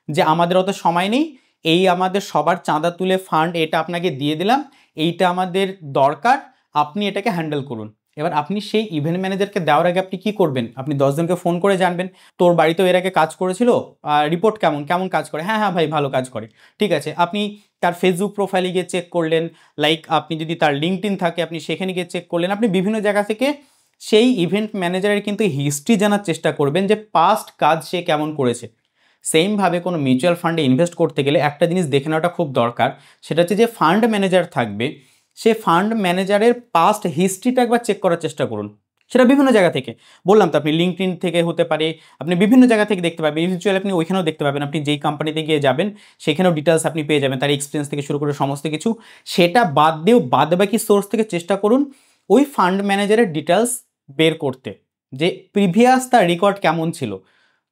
যে আমাদের অত সময় নেই, এই আমাদের সবার চাঁদা তুলে ফান্ড এটা আপনাকে দিয়ে দিলাম, এইটা আমাদের দরকার, আপনি এটাকে হ্যান্ডেল করুন। এবার আপনি সেই ইভেন্ট ম্যানেজারকে দেওয়ার আগে আপনি কি করবেন, আপনি 10 জনকে ফোন করে জানবেন তোর বাড়িতেও এর আগে কাজ করেছিল, রিপোর্ট কেমন কেমন কাজ করে, হ্যাঁ হ্যাঁ ভাই ভালো কাজ করে, ঠিক আছে। আপনি তার ফেসবুক প্রোফাইলে গিয়ে চেক করলেন, লাইক আপনি যদি তার লিঙ্কডইন থাকে আপনি সেখানে গিয়ে চেক করলেন, আপনি বিভিন্ন জায়গা থেকে সেই ইভেন্ট ম্যানেজারের কিন্তু হিস্ট্রি জানার চেষ্টা করবেন যে পাস্ট কাজ সে কেমন করেছে। সেমভাবে কোনো মিউচুয়াল ফান্ডে ইনভেস্ট করতে গেলে একটা জিনিস দেখে নেওয়াটা খুব দরকার, সেটা হচ্ছে যে ফান্ড ম্যানেজার থাকবে, সে ফান্ড ম্যানেজারের পাস্ট হিস্ট্রিটা একবার চেক করার চেষ্টা করুন। সেটা বিভিন্ন জায়গা থেকে, বললাম তো আপনি লিঙ্কডইন থেকে হতে পারে, আপনি বিভিন্ন জায়গা থেকে দেখতে পাবেন, ইভেনচুয়ালি আপনি ওইখানেও দেখতে পাবেন, আপনি যেই কোম্পানিতে গিয়ে যাবেন সেখানেও ডিটেলস আপনি পেয়ে যাবেন, তার এক্সপিরিয়েন্স থেকে শুরু করে সমস্ত কিছু। সেটা বাদ দিয়েও বাদবাকি সোর্স থেকে চেষ্টা করুন ওই ফান্ড ম্যানেজারের ডিটেলস বের করতে, যে প্রিভিয়াস তার রেকর্ড কেমন ছিল,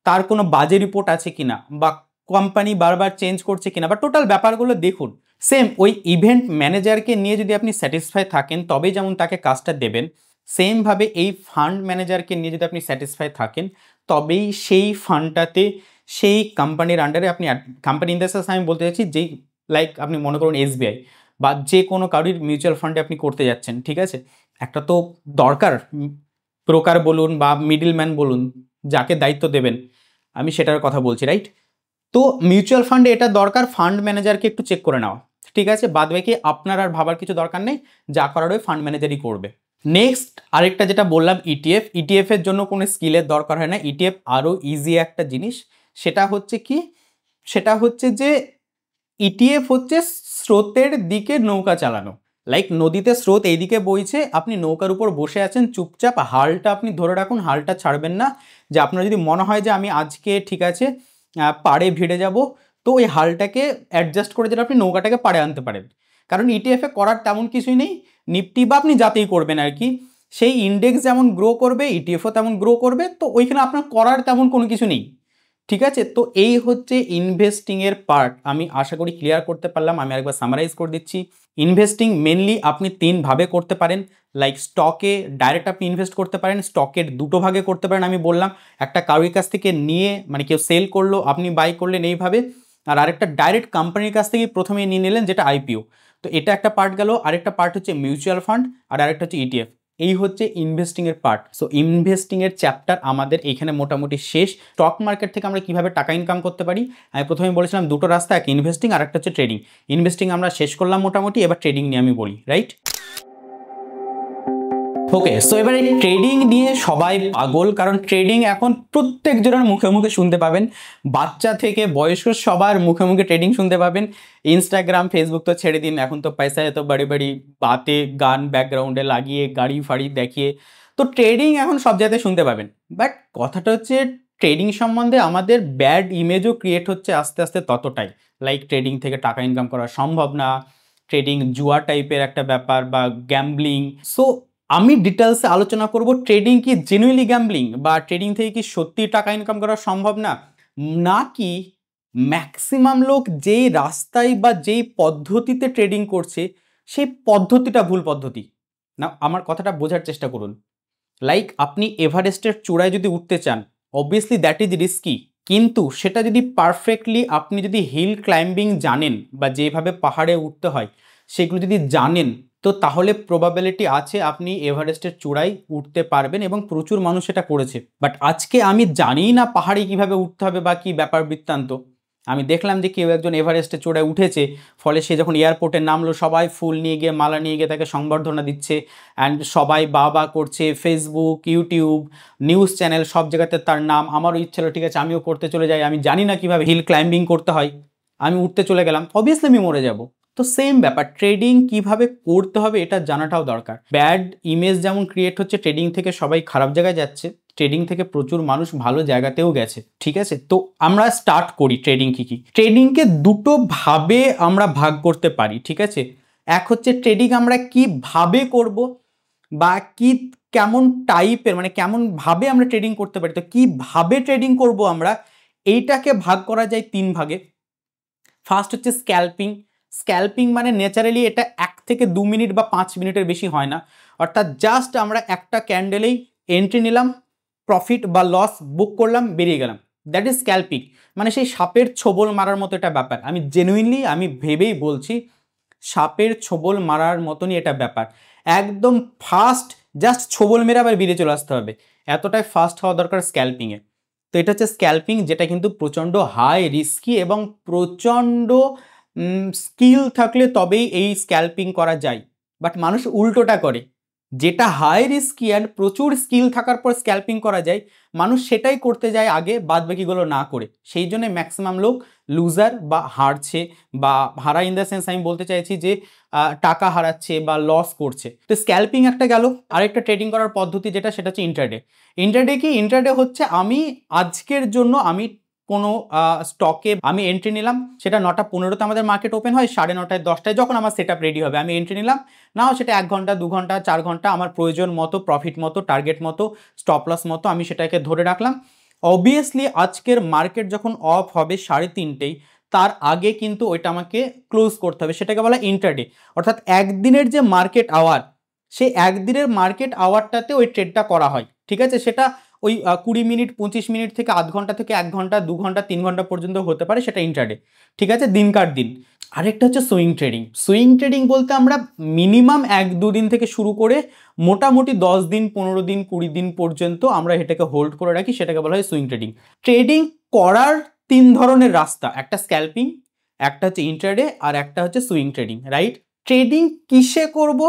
তার কোনো বাজে রিপোর্ট আছে কিনা, বা কোম্পানি বারবার চেঞ্জ করছে কিনা, বা টোটাল ব্যাপারগুলো দেখুন। সেম ওই ইভেন্ট ম্যানেজারকে নিয়ে যদি আপনি স্যাটিসফাই থাকেন তবেই যেমন তাকে কাজটা দেবেন, সেমভাবে এই ফান্ড ম্যানেজারকে নিয়ে যদি আপনি স্যাটিসফাই থাকেন তবেই সেই ফান্ডটাতে সেই কোম্পানির আন্ডারে আপনি, কোম্পানি ইন দ্য সেন্স আমি বলতে চাইছি যেই, লাইক আপনি মনে করুন এসবিআই বা যে কোনো কারোর মিউচুয়াল ফান্ডে আপনি করতে যাচ্ছেন, ঠিক আছে, একটা তো দরকার ব্রোকার বলুন বা মিডলম্যান বলুন, যাকে দায়িত্ব দেবেন, আমি সেটার কথা বলছি, রাইট। তো মিউচুয়াল ফান্ডে এটা দরকার ফান্ড ম্যানেজারকে একটু চেক করে নেওয়া, ঠিক আছে, বাদ বাকি আপনার আর ভাবার কিছু দরকার নেই, যা করার ওই ফান্ড ম্যানেজারই করবে। নেক্সট আরেকটা যেটা বললাম ইটিএফ, ইটিএফ এর জন্য কোনো স্কিলের দরকার হয় না, ইটিএফ আরও ইজি একটা জিনিস। সেটা হচ্ছে কি, সেটা হচ্ছে যে ইটিএফ হচ্ছে স্রোতের দিকে নৌকা চালানো, লাইক নদীতে স্রোত এইদিকে বইছে, আপনি নৌকার উপর বসে আছেন চুপচাপ, হালটা আপনি ধরে রাখুন, হালটা ছাড়বেন না, যে আপনার যদি মনে হয় যে আমি আজকে ঠিক আছে পাড়ে ভিড়ে যাব, তো ওই হালটাকে অ্যাডজাস্ট করে যেটা আপনি নৌকাটাকে পাড়ে আনতে পারেন। কারণ ইটিএফে করার তেমন কিছুই নেই, নিফটি বা আপনি যাতেই করবেন আর কি, সেই ইন্ডেক্স যেমন গ্রো করবে ইটিএফও তেমন গ্রো করবে, তো ওইখানে আপনার করার তেমন কোনো কিছু নেই, ঠিক আছে। তো এই হচ্ছে ইনভেস্টিংয়ের পার্ট, আমি আশা করি ক্লিয়ার করতে পারলাম। আমি আরেকবার সামারাইজ করে দিচ্ছি, ইনভেস্টিং মেনলি আপনি 3 ভাবে করতে পারেন, লাইক স্টকে ডাইরেক্ট আপনি ইনভেস্ট করতে পারেন, স্টকের 2টো ভাগে করতে পারেন। আমি বললাম একটা কারোর কাছ থেকে নিয়ে মানে কেউ সেল করলো আপনি বাই করলেন এইভাবে, আর আরেকটা ডাইরেক্ট কোম্পানির কাছ থেকে প্রথমে নিয়ে নিলেন যেটা আইপিও। তো এটা একটা পার্ট গেল। আরেকটা পার্ট হচ্ছে মিউচুয়াল ফান্ড, আর আরেকটা হচ্ছে ইটিএফ। এই হচ্ছে ইনভেস্টিংয়ের পার্ট। সো ইনভেস্টিংয়ের চ্যাপ্টার আমাদের এখানে মোটামুটি শেষ। স্টক মার্কেট থেকে আমরা কিভাবে টাকা ইনকাম করতে পারি, আমি প্রথমে বলেছিলাম 2টো রাস্তা, এক ইনভেস্টিং আর একটা হচ্ছে ট্রেডিং। ইনভেস্টিং আমরা শেষ করলাম মোটামুটি, এবার ট্রেডিং নিয়ে আমি বলি, রাইট? ওকে, সো এবারে ট্রেডিং নিয়ে সবাই পাগল, কারণ ট্রেডিং এখন প্রত্যেকজনের মুখে মুখে শুনতে পাবেন, বাচ্চা থেকে বয়স্ক সবার মুখে মুখে ট্রেডিং শুনতে পাবেন। ইনস্টাগ্রাম ফেসবুক তো ছেড়ে দিন, এখন তো পয়সা এত বাড়ি বাড়ি বাতে গান ব্যাকগ্রাউন্ডে লাগিয়ে গাড়ি ফাড়ি দেখিয়ে, তো ট্রেডিং এখন সব জায়গায় শুনতে পাবেন। বাট কথাটা হচ্ছে ট্রেডিং সম্বন্ধে আমাদের ব্যাড ইমেজও ক্রিয়েট হচ্ছে আস্তে আস্তে ততটাই, লাইক ট্রেডিং থেকে টাকা ইনকাম করা সম্ভব না, ট্রেডিং জুয়া টাইপের একটা ব্যাপার বা গ্যাম্বলিং। সো আমি ডিটেলসে আলোচনা করব ট্রেডিং কি জেনুইনলি গ্যাম্বলিং, বা ট্রেডিং থেকে কি সত্যি টাকা ইনকাম করা সম্ভব না, নাকি ম্যাক্সিমাম লোক যেই রাস্তায় বা যেই পদ্ধতিতে ট্রেডিং করছে সেই পদ্ধতিটা ভুল পদ্ধতি। না, আমার কথাটা বোঝার চেষ্টা করুন। লাইক আপনি এভারেস্টের চূড়ায় যদি উঠতে চান, অবভিয়াসলি দ্যাট ইজ রিস্কি, কিন্তু সেটা যদি পারফেক্টলি আপনি যদি হিল ক্লাইম্বিং জানেন বা যেভাবে পাহাড়ে উঠতে হয় সেগুলো যদি জানেন, তো তাহলে প্রবাবিলিটি আছে আপনি এভারেস্টের চূড়ায় উঠতে পারবেন, এবং প্রচুর মানুষ এটা করেছে। বাট আজকে আমি জানি না পাহাড়ে কিভাবে উঠতে হবে বা কি ব্যাপার বৃত্তান্ত। আমি দেখলাম যে কেউ একজন এভারেস্টের চূড়ায় উঠেছে, ফলে সে যখন এয়ারপোর্টে নামলো সবাই ফুল নিয়ে গিয়ে মালা নিয়ে গিয়ে তাকে সংবর্ধনা দিচ্ছে, অ্যান্ড সবাই বাবা করছে, ফেসবুক ইউটিউব নিউজ চ্যানেল সব জায়গাতে তার নাম। আমারও ইচ্ছে হলো ঠিক আছে আমিও করতে চলে যাই, আমি জানি না কিভাবে হিল ক্লাইম্বিং করতে হয়, আমি উঠতে চলে গেলাম, অবভিয়াসলি আমি মরে যাব। তো সেম ব্যাপার, ট্রেডিং কিভাবে করতে হবে এটা জানাটাও দরকার। ব্যাড ইমেজ যেমন ক্রিয়েট হচ্ছে, ট্রেডিং থেকে সবাই খারাপ জায়গায় যাচ্ছে, ট্রেডিং থেকে প্রচুর মানুষ ভালো জায়গাতেও গেছে, ঠিক আছে? তো আমরা স্টার্ট করি ট্রেডিং কি কি। ট্রেডিংকে 2টো ভাবে আমরা ভাগ করতে পারি, ঠিক আছে? এক হচ্ছে ট্রেডিং আমরা কিভাবে করব, বা কি কেমন টাইপের মানে কেমন ভাবে আমরা ট্রেডিং করতে পারি। তো কিভাবে ট্রেডিং করব আমরা, এইটাকে ভাগ করা যায় 3 ভাগে। ফার্স্ট হচ্ছে স্ক্যাল্পিং। স্ক্যাল্পিং মানে ন্যাচারালি এটা 1 থেকে 2 মিনিট বা 5 মিনিটের বেশি হয় না, অর্থাৎ জাস্ট আমরা একটা ক্যান্ডেলেই এন্ট্রি নিলাম, প্রফিট বা লস বুক করলাম, বেরিয়ে গেলাম, দ্যাট ইজ স্ক্যাল্পিং। মানে সেই সাপের ছোবল মারার মতো একটা ব্যাপার, আমি জেনুইনলি আমি ভেবেই বলছি, সাপের ছোবল মারার মতনই এটা ব্যাপার। একদম ফাস্ট, জাস্ট ছোবল মেরে আবার বেরিয়ে চলে আসতে হবে, এতটাই ফাস্ট হওয়া দরকার স্ক্যাল্পিংয়ে। তো এটা হচ্ছে স্ক্যাল্পিং, যেটা কিন্তু প্রচণ্ড হাই রিস্কি এবং প্রচণ্ড স্কিল থাকলে তবেই এই স্ক্যাল্পিং করা যায়। বাট মানুষ উল্টোটা করে, যেটা হাই রিস্কি অ্যান্ড প্রচুর স্কিল থাকার পর স্ক্যাল্পিং করা যায়, মানুষ সেটাই করতে যায় আগে, বাদ বাকিগুলো না করে। সেই জন্য ম্যাক্সিমাম লোক লুজার বা হারছে, বা হারা ইন দ্য সেন্স আমি বলতে চাইছি যে টাকা হারাচ্ছে বা লস করছে। তো স্ক্যাল্পিং একটা গেল। আরেকটা ট্রেডিং করার পদ্ধতি যেটা, সেটা হচ্ছে ইন্ট্রাডে। ইন্ট্রাডে কি? ইন্ট্রাডে হচ্ছে আমি আজকের জন্য আমি কোনো স্টকে আমি এন্ট্রি নিলাম, সেটা 9টা 15তে আমাদের মার্কেট ওপেন হয়, 9:30 10টায় যখন আমার সেট আপ রেডি হবে আমি এন্ট্রি নিলাম, নাও সেটা 1 ঘন্টা 2 ঘন্টা 4 ঘন্টা আমার প্রয়োজন মতো, প্রফিট মতো, টার্গেট মতো, স্টপ লস মতো আমি সেটাকে ধরে রাখলাম। অবভিয়াসলি আজকের মার্কেট যখন অফ হবে 3:30, তার আগে কিন্তু ওইটা আমাকে ক্লোজ করতে হবে, সেটাকে বলা ইন্ট্রাডে। অর্থাৎ একদিনের যে মার্কেট আওয়ার, সেই একদিনের মার্কেট আওয়ারটাতে ওই ট্রেডটা করা হয়, ঠিক আছে? সেটা ওই 20 মিনিট 25 মিনিট থেকে আধ ঘন্টা থেকে 1 ঘন্টা 2 ঘন্টা 3 ঘন্টা পর্যন্ত হতে পারে, সেটা ইন্ট্রাডে, ঠিক আছে? দিনকার দিন। আরেকটা হচ্ছে সুইং ট্রেডিং। সুইং ট্রেডিং বলতে আমরা মিনিমাম 1-2 দিন থেকে শুরু করে মোটামুটি 10 দিন 15 দিন 20 দিন পর্যন্ত আমরা এটাকে হোল্ড করে রাখি, সেটাকে বলা হয় সুইং ট্রেডিং। ট্রেডিং করার 3 ধরনের রাস্তা, একটা স্ক্যাল্পিং, একটা হচ্ছে ইন্ট্রাডে, আর একটা হচ্ছে সুইং ট্রেডিং, রাইট? ট্রেডিং কিসে করব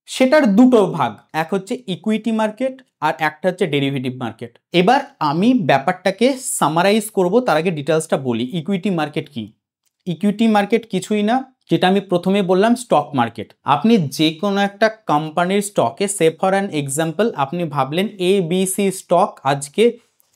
সেটার 2টো ভাগ, এক হচ্ছে ইকুইটি মার্কেট আর একটা হচ্ছে ডেরিভেটিভ মার্কেট। এবার আমি ব্যাপারটাকে সামারাইজ করব, তার আগে ডিটেলসটা বলি। ইকুইটি মার্কেট কি? ইকুইটি মার্কেট কিছুই না, যেটা আমি প্রথমে বললাম, স্টক মার্কেট। আপনি যে কোনো একটা কোম্পানির স্টকে, সে ফর অ্যান এক্সাম্পল আপনি ভাবলেন ABC স্টক আজকে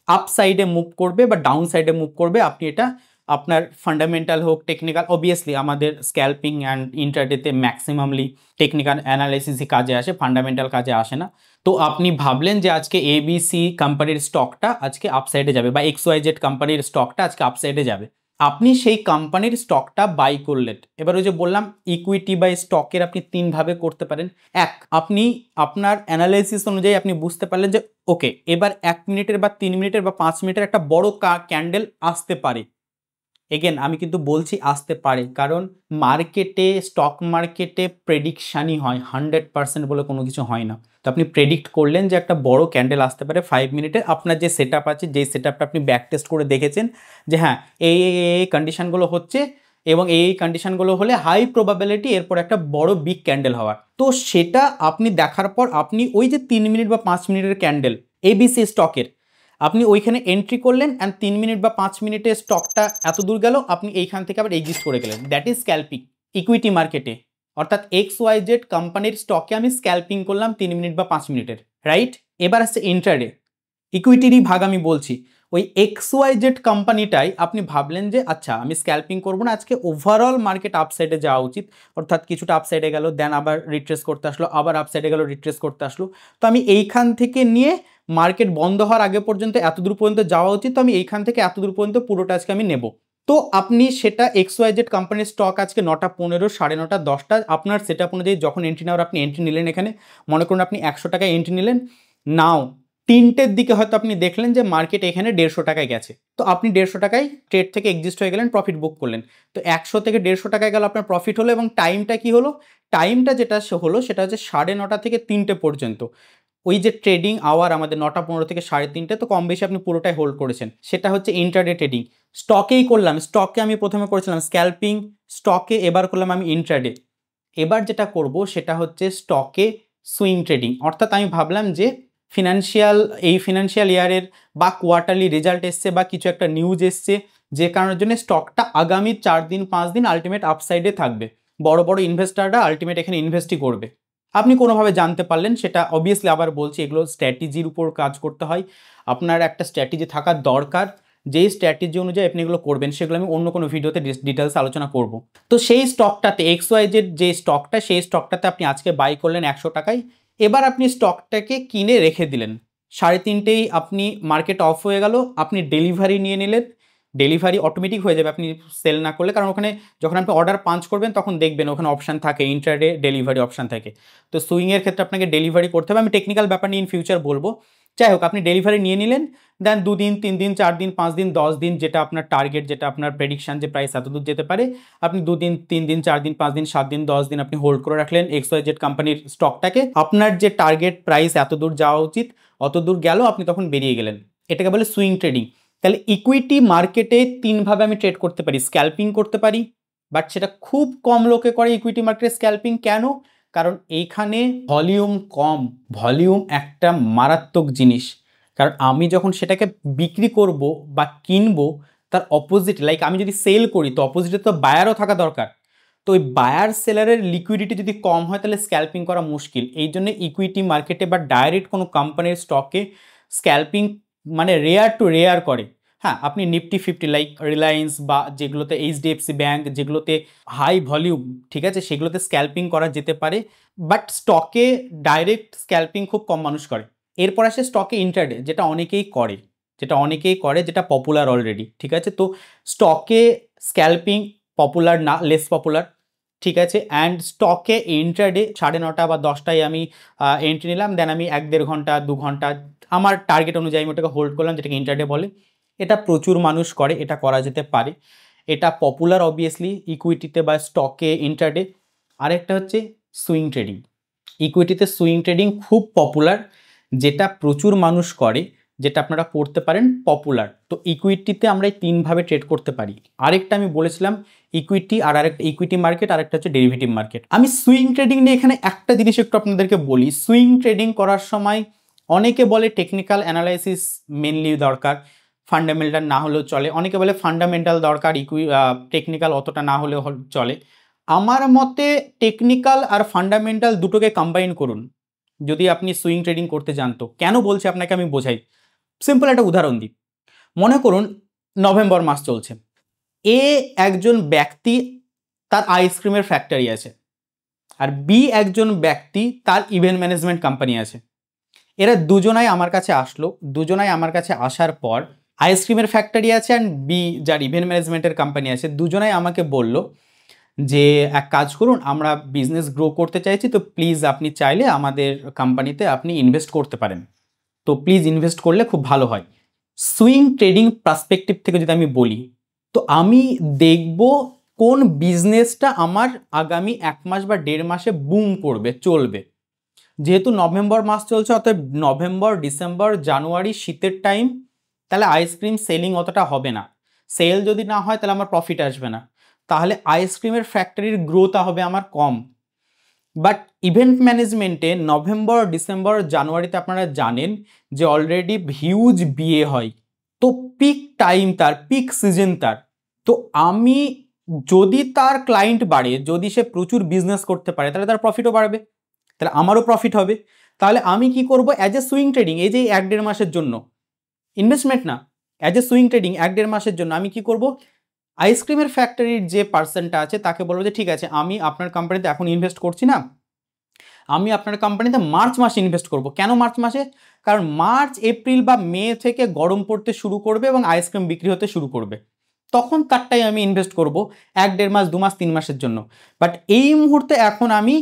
আপ সাইডে মুভ করবে বা ডাউন সাইডে মুভ করবে, আপনি এটা আপনার ফান্ডামেন্টাল হোক টেকনিক্যাল, অবভিয়াসলি আমাদের স্ক্যাল্পিং অ্যান্ড ইন্ট্রাডেতে ম্যাক্সিমামলি টেকনিক্যাল অ্যানালাইসিসই কাজে আসে, ফান্ডামেন্টাল কাজে আসে না। তো আপনি ভাবলেন যে আজকে ABC কোম্পানির স্টকটা আজকে আপসাইডে যাবে, বা XYZ কোম্পানির স্টকটা আজকে আপসাইডে যাবে, আপনি সেই কোম্পানির স্টকটা বাই করলেন। এবার ওই যে বললাম ইকুইটি বা স্টকের আপনি তিনভাবে করতে পারেন। এক, আপনি আপনার অ্যানালাইসিস অনুযায়ী আপনি বুঝতে পারলেন যে ওকে এবার 1 মিনিটের বা 3 মিনিটের বা 5 মিনিটের একটা বড় ক্যান্ডেল আসতে পারে। এগেন আমি কিন্তু বলছি আসতে পারে, কারণ মার্কেটে, স্টক মার্কেটে প্রেডিকশানই হয়, 100% বলে কোনো কিছু হয় না। তো আপনি প্রেডিক্ট করলেন যে একটা বড় ক্যান্ডেল আসতে পারে 5 মিনিটের, আপনার যে সেট আপ আছে, যেই সেট আপটা আপনি ব্যাক টেস্ট করে দেখেছেন যে হ্যাঁ এই কন্ডিশনগুলো হচ্ছে এবং এই কন্ডিশনগুলো হলে হাই প্রবাবিলিটি এরপর একটা বড় বিগ ক্যান্ডেল হওয়ার। তো সেটা আপনি দেখার পর আপনি ওই যে 3 মিনিট বা 5 মিনিটের ক্যান্ডেল এবিসি স্টকের আপনি ওইখানে এন্ট্রি করলেন অ্যান্ড 3 মিনিট বা 5 মিনিটে স্টকটা এত দূর গেল, আপনি এইখান থেকে আবার এক্সিট করে গেলেন। দ্যাট ইজ স্ক্যাল্পিং ইকুইটি মার্কেটে। অর্থাৎ XYZ কোম্পানির স্টকে আমি স্ক্যাল্পিং করলাম 3 মিনিট বা 5 মিনিটের, রাইট? এবার আসছে ইন্ট্রাডে। ইকুইটিরই ভাগ আমি বলছি। ওই XYZ কোম্পানিটাই আপনি ভাবলেন যে আচ্ছা আমি স্ক্যাল্পিং করবো না, আজকে ওভারঅল মার্কেট আপসাইডে যাওয়া উচিত, অর্থাৎ কিছুটা আপসাইডে গেল, দেন আবার রিট্রেস করতে আসলো, আবার আপসাইডে গেল, রিট্রেস করতে আসলো। তো আমি এইখান থেকে নিয়ে মার্কেট বন্ধ হওয়ার আগে পর্যন্ত এত দূর পর্যন্ত যাওয়া উচিত, তো আমি এইখান থেকে এত দূর পর্যন্ত পুরোটা আজকে আমি নেব। তো আপনি সেটা XYZ কোম্পানির স্টক আজকে 9:15, 9:30, 10টা আপনার সেট আপ অনুযায়ী যখন এন্ট্রি নেওয়ার আপনি এন্ট্রি নিলেন, এখানে মনে করুন আপনি 100 টাকায় এন্ট্রি নিলেন, নাও 3টের দিকে হয়তো আপনি দেখলেন যে মার্কেট এখানে 150 টাকায় গেছে, তো আপনি 150 টাকায় ট্রেড থেকে এক্সিস্ট হয়ে গেলেন, প্রফিট বুক করলেন। তো 100 থেকে 150 টাকায় গেল আপনার প্রফিট হলো, এবং টাইমটা কি হলো, টাইমটা যেটা হলো সেটা হচ্ছে 9:30 থেকে 3টে পর্যন্ত। ওই যে ট্রেডিং আওয়ার আমাদের 9:15 থেকে 3:30, তো কম বেশি আপনি পুরোটাই হোল্ড করেছেন, সেটা হচ্ছে ইন্ট্রাডে ট্রেডিং। স্টকেই করলাম, স্টকে আমি প্রথমে করেছিলাম স্ক্যাল্পিং, স্টকে এবার করলাম আমি ইন্ট্রাডে। এবার যেটা করব সেটা হচ্ছে স্টকে সুইং ট্রেডিং। অর্থাৎ আমি ভাবলাম যে ফিনান্সিয়াল ইয়ারের বা কোয়ার্টারলি রেজাল্ট এসছে বা কিছু একটা নিউজ এসছে, যে কারণের জন্য স্টকটা আগামী 4 দিন 5 দিন আলটিমেট আপসাইডে থাকবে, বড় বড় ইনভেস্টাররা আলটিমেট এখানে ইনভেস্টই করবে। আপনি কোনোভাবে জানতে পারলেন, সেটা অবভিয়াসলি আবার বলছি এগুলো স্ট্র্যাটেজির উপর কাজ করতে হয়, আপনার একটা স্ট্র্যাটেজি থাকার দরকার, যেই স্ট্র্যাটেজি অনুযায়ী আপনি এগুলো করবেন সেগুলো আমি অন্য কোনো ভিডিওতে ডিটেলস আলোচনা করব। তো সেই স্টকটাতে XYZ যে স্টকটা, সেই স্টকটাতে আপনি আজকে বাই করলেন 100 টাকায়। এবার আপনি স্টকটাকে কিনে রেখে দিলেন, 3:30টেই আপনি মার্কেট অফ হয়ে গেল, আপনি ডেলিভারি নিয়ে নিলেন। ডেলিভারি অটোমেটিক হয়ে যাবে আপনি সেল না করলে, কারণ ওখানে যখন আপনি অর্ডার পাঞ্চ করবেন তখন দেখবেন ওখানে অপশান থাকে, ইন্ট্রাডে ডেলিভারি অপশান থাকে। তো সুইংয়ের ক্ষেত্রে আপনাকে ডেলিভারি করতে হবে, আমি টেকনিক্যাল ব্যাপার নিয়ে ইন ফিউচার বলবো। যাই হোক, আপনি ডেলিভারি নিয়ে নিলেন, দেন 2 দিন 3 দিন 4 দিন 5 দিন 10 দিন, যেটা আপনার টার্গেট, যেটা আপনার প্রেডিকশান যে প্রাইস এত দূর যেতে পারে, আপনি 2 দিন 3 দিন 4 দিন 5 দিন 7 দিন 10 দিন আপনি হোল্ড করে রাখলেন XYZ কোম্পানির স্টকটাকে। আপনার যে টার্গেট প্রাইস এত দূর যাওয়া উচিত অত দূর গেল, আপনি তখন বেরিয়ে গেলেন। এটাকে বলে সুইং ট্রেডিং। তাহলে ইকুইটি মার্কেটে 3ভাবে আমি ট্রেড করতে পারি। স্ক্যাল্পিং করতে পারি, বাট সেটা খুব কম লোকে করে ইকুইটি মার্কেটে স্ক্যাল্পিং। কেন? কারণ এইখানে ভলিউম কম। ভলিউম একটা মারাত্মক জিনিস, কারণ আমি যখন সেটাকে বিক্রি করব বা কিনবো, তার অপোজিট, লাইক আমি যদি সেল করি তো অপোজিটে তো বায়ারও থাকা দরকার। তো ওই বায়ার সেলারের লিকুইডিটি যদি কম হয় তাহলে স্ক্যাল্পিং করা মুশকিল। এই জন্য ইকুইটি মার্কেটে বা ডাইরেক্ট কোনো কোম্পানির স্টকে স্ক্যাল্পিং মানে রেয়ার টু রেয়ার করে। হ্যাঁ, আপনি নিফটি 50 লাইক রিলায়েন্স বা যেগুলোতে HDFC ব্যাঙ্ক, যেগুলোতে হাই ভলিউম, ঠিক আছে, সেগুলোতে স্ক্যাল্পিং করা যেতে পারে, বাট স্টকে ডাইরেক্ট স্ক্যাল্পিং খুব কম মানুষ করে। এরপর আসে স্টকে ইন্ট্রাডে, যেটা অনেকেই করে, যেটা পপুলার অলরেডি, ঠিক আছে। তো স্টকে স্ক্যাল্পিং পপুলার না, লেস পপুলার, ঠিক আছে। অ্যান্ড স্টকে ইন্ট্রাডে 9:30 বা 10টায় আমি এন্ট্রি নিলাম, দেন আমি 1-1.5 ঘন্টা 2 ঘন্টা আমার টার্গেট অনুযায়ী আমি ওটাকে হোল্ড করলাম, যেটাকে ইন্ট্রাডে বলে। এটা প্রচুর মানুষ করে, এটা করা যেতে পারে, এটা পপুলার অবভিয়াসলি ইকুইটিতে বা স্টকে ইন্ট্রাডে। আরেকটা হচ্ছে সুইং ট্রেডিং। ইকুইটিতে সুইং ট্রেডিং খুব পপুলার, যেটা প্রচুর মানুষ করে, যেটা আপনারা করতে পারেন, পপুলার। তো ইকুইটিতে আমরা এই 3ভাবে ট্রেড করতে পারি। আরেকটা আমি বলেছিলাম ইকুইটি, আর আরেকটা ইকুইটি মার্কেট, আরেকটা হচ্ছে ডেরিভেটিভ মার্কেট। আমি সুইং ট্রেডিং নিয়ে এখানে একটা জিনিস একটু আপনাদেরকে বলি। সুইং ট্রেডিং করার সময় অনেকে বলে টেকনিক্যাল অ্যানালাইসিস মেনলি দরকার, ফান্ডামেন্টাল না হলেও চলে। অনেকে বলে ফান্ডামেন্টাল দরকার, টেকনিক্যাল অতটা না হলেও চলে। আমার মতে টেকনিক্যাল আর ফান্ডামেন্টাল দুটোকে কম্বাইন করুন যদি আপনি সুইং ট্রেডিং করতে যান। তো কেন বলছি আপনাকে আমি বোঝাই, সিম্পল একটা উদাহরণ দিই। মনে করুন নভেম্বর মাস চলছে, একজন ব্যক্তি, তার আইসক্রিমের ফ্যাক্টরি আছে, আর একজন ব্যক্তি, তার ইভেন্ট ম্যানেজমেন্ট কোম্পানি আছে। এরা দুজনাই আমার কাছে আসলো। দুজনাই আমার কাছে আসার পর আইসক্রিমের ফ্যাক্টরি আছে অ্যান্ড বি যার ইভেন্ট ম্যানেজমেন্টের কোম্পানি আছে, দুজনাই আমাকে বলল যে এক কাজ করুন, আমরা বিজনেস গ্রো করতে চাইছি, তো প্লিজ আপনি চাইলে আমাদের কোম্পানিতে আপনি ইনভেস্ট করতে পারেন, তো প্লিজ ইনভেস্ট করলে খুব ভালো হয়। সুইং ট্রেডিং পার্সপেক্টিভ থেকে যদি আমি বলি, তো আমি দেখব কোন বিজনেসটা আমার আগামী 1 মাস বা 1.5 মাসে বুম করবে, চলবে। যেহেতু নভেম্বর মাস চলছে, অতএব নভেম্বর, ডিসেম্বর, জানুয়ারি শীতের টাইম, তাহলে আইসক্রিম সেলিং অতটা হবে না। সেল যদি না হয় তাহলে আমার প্রফিট আসবে না, তাহলে আইসক্রিমের ফ্যাক্টরির গ্রোথ হবে আমার কম। বাট ইভেন্ট ম্যানেজমেন্টে নভেম্বর, ডিসেম্বর, জানুয়ারিতে আপনারা জানেন যে অলরেডি হিউজ বিয়ে হয়, তো পিক টাইম তার, পিক সিজন তার। তো আমি যদি তার ক্লায়েন্ট বাড়ে, যদি সে প্রচুর বিজনেস করতে পারে, তাহলে তার প্রফিটও বাড়বে, তাহলে আমারও প্রফিট হবে। তাহলে আমি কি করব, অ্যাজ এ সুইং ট্রেডিং, এই যে 1-1.5 মাসের জন্য ইনভেস্টমেন্ট না, অ্যাজ এ সুইং ট্রেডিং 1-1.5 মাসের জন্য আমি কি করব, আইসক্রিমের ফ্যাক্টরির যে পার্সনটা আছে তাকে বলবো যে ঠিক আছে, আমি আপনার কোম্পানিতে এখন ইনভেস্ট করছি না, আমি আপনার কোম্পানিতে মার্চ মাসে ইনভেস্ট করব। কেন মার্চ মাসে? কারণ মার্চ, এপ্রিল বা মে থেকে গরম পড়তে শুরু করবে এবং আইসক্রিম বিক্রি হতে শুরু করবে, তখন তারটাই আমি ইনভেস্ট করব 1-1.5 মাস, 2 মাস, 3 মাসের জন্য। বাট এই মুহূর্তে এখন আমি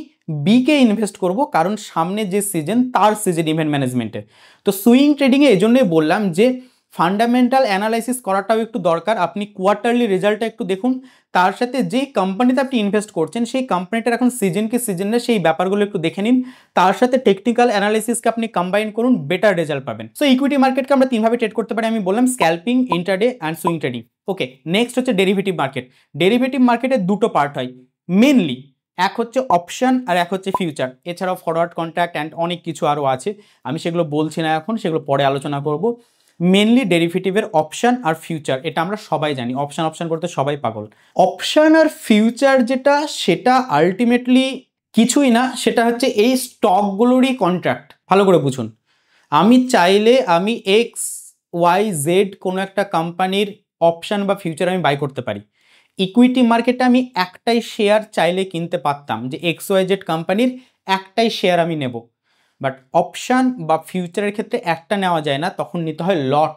বিকে ইনভেস্ট করব, কারণ সামনে যে সিজন তার সিজন ইভেন্ট ম্যানেজমেন্টে। তো সুইং ট্রেডিংয়ে এই জন্যই বললাম যে ফান্ডামেন্টাল অ্যানালাইসিস করাটাও একটু দরকার। আপনি কোয়ার্টারলি রেজাল্টটা একটু দেখুন, তার সাথে যেই কোম্পানিতে আপনি ইনভেস্ট করছেন সেই কোম্পানিটার এখন সিজন কি সিজন না, সেই ব্যাপারগুলো একটু দেখে নিন, তার সাথে টেকনিক্যাল অ্যানালাইসিসকে আপনি কম্বাইন করুন, বেটার রেজাল্ট পাবেন। সো ইকুইটি মার্কেটকে আমরা 3 ভাবে ট্রেড করতে পারি, আমি বললাম scalping, intraday and swing trading. Okay, next হচ্ছে ডেরিভেটিভ মার্কেট। ডেরিভেটিভ মার্কেটে দুটো পার্ট হয় মেনলি, এক হচ্ছে অপশন আর এক হচ্ছে ফিউচার। এছাড়াও ফরওয়ার্ড কন্ট্রাক্ট অ্যান্ড অনেক কিছু আরও আছে, আমি সেগুলো বলছি না এখন, সেগুলো পরে আলোচনা করব। মেনলি ডেরিভেটিভের অপশন আর ফিউচার, এটা আমরা সবাই জানি, অপশন অপশন করতে সবাই পাগল। অপশন আর ফিউচার যেটা, সেটা আলটিমেটলি কিছুই না, সেটা হচ্ছে এই স্টকগুলোরই কন্ট্রাক্ট। ভালো করে বুঝুন, আমি চাইলে আমি XYZ কোনো একটা কোম্পানির অপশন বা ফিউচার আমি বাই করতে পারি। ইকুইটি মার্কেটে আমি একটাই শেয়ার চাইলে কিনতে পারতাম, যে XYZ কোম্পানির একটাই শেয়ার আমি নেব। বাট অপশান বা ফিউচারের ক্ষেত্রে একটা নেওয়া যায় না, তখন নিতে হয় লট।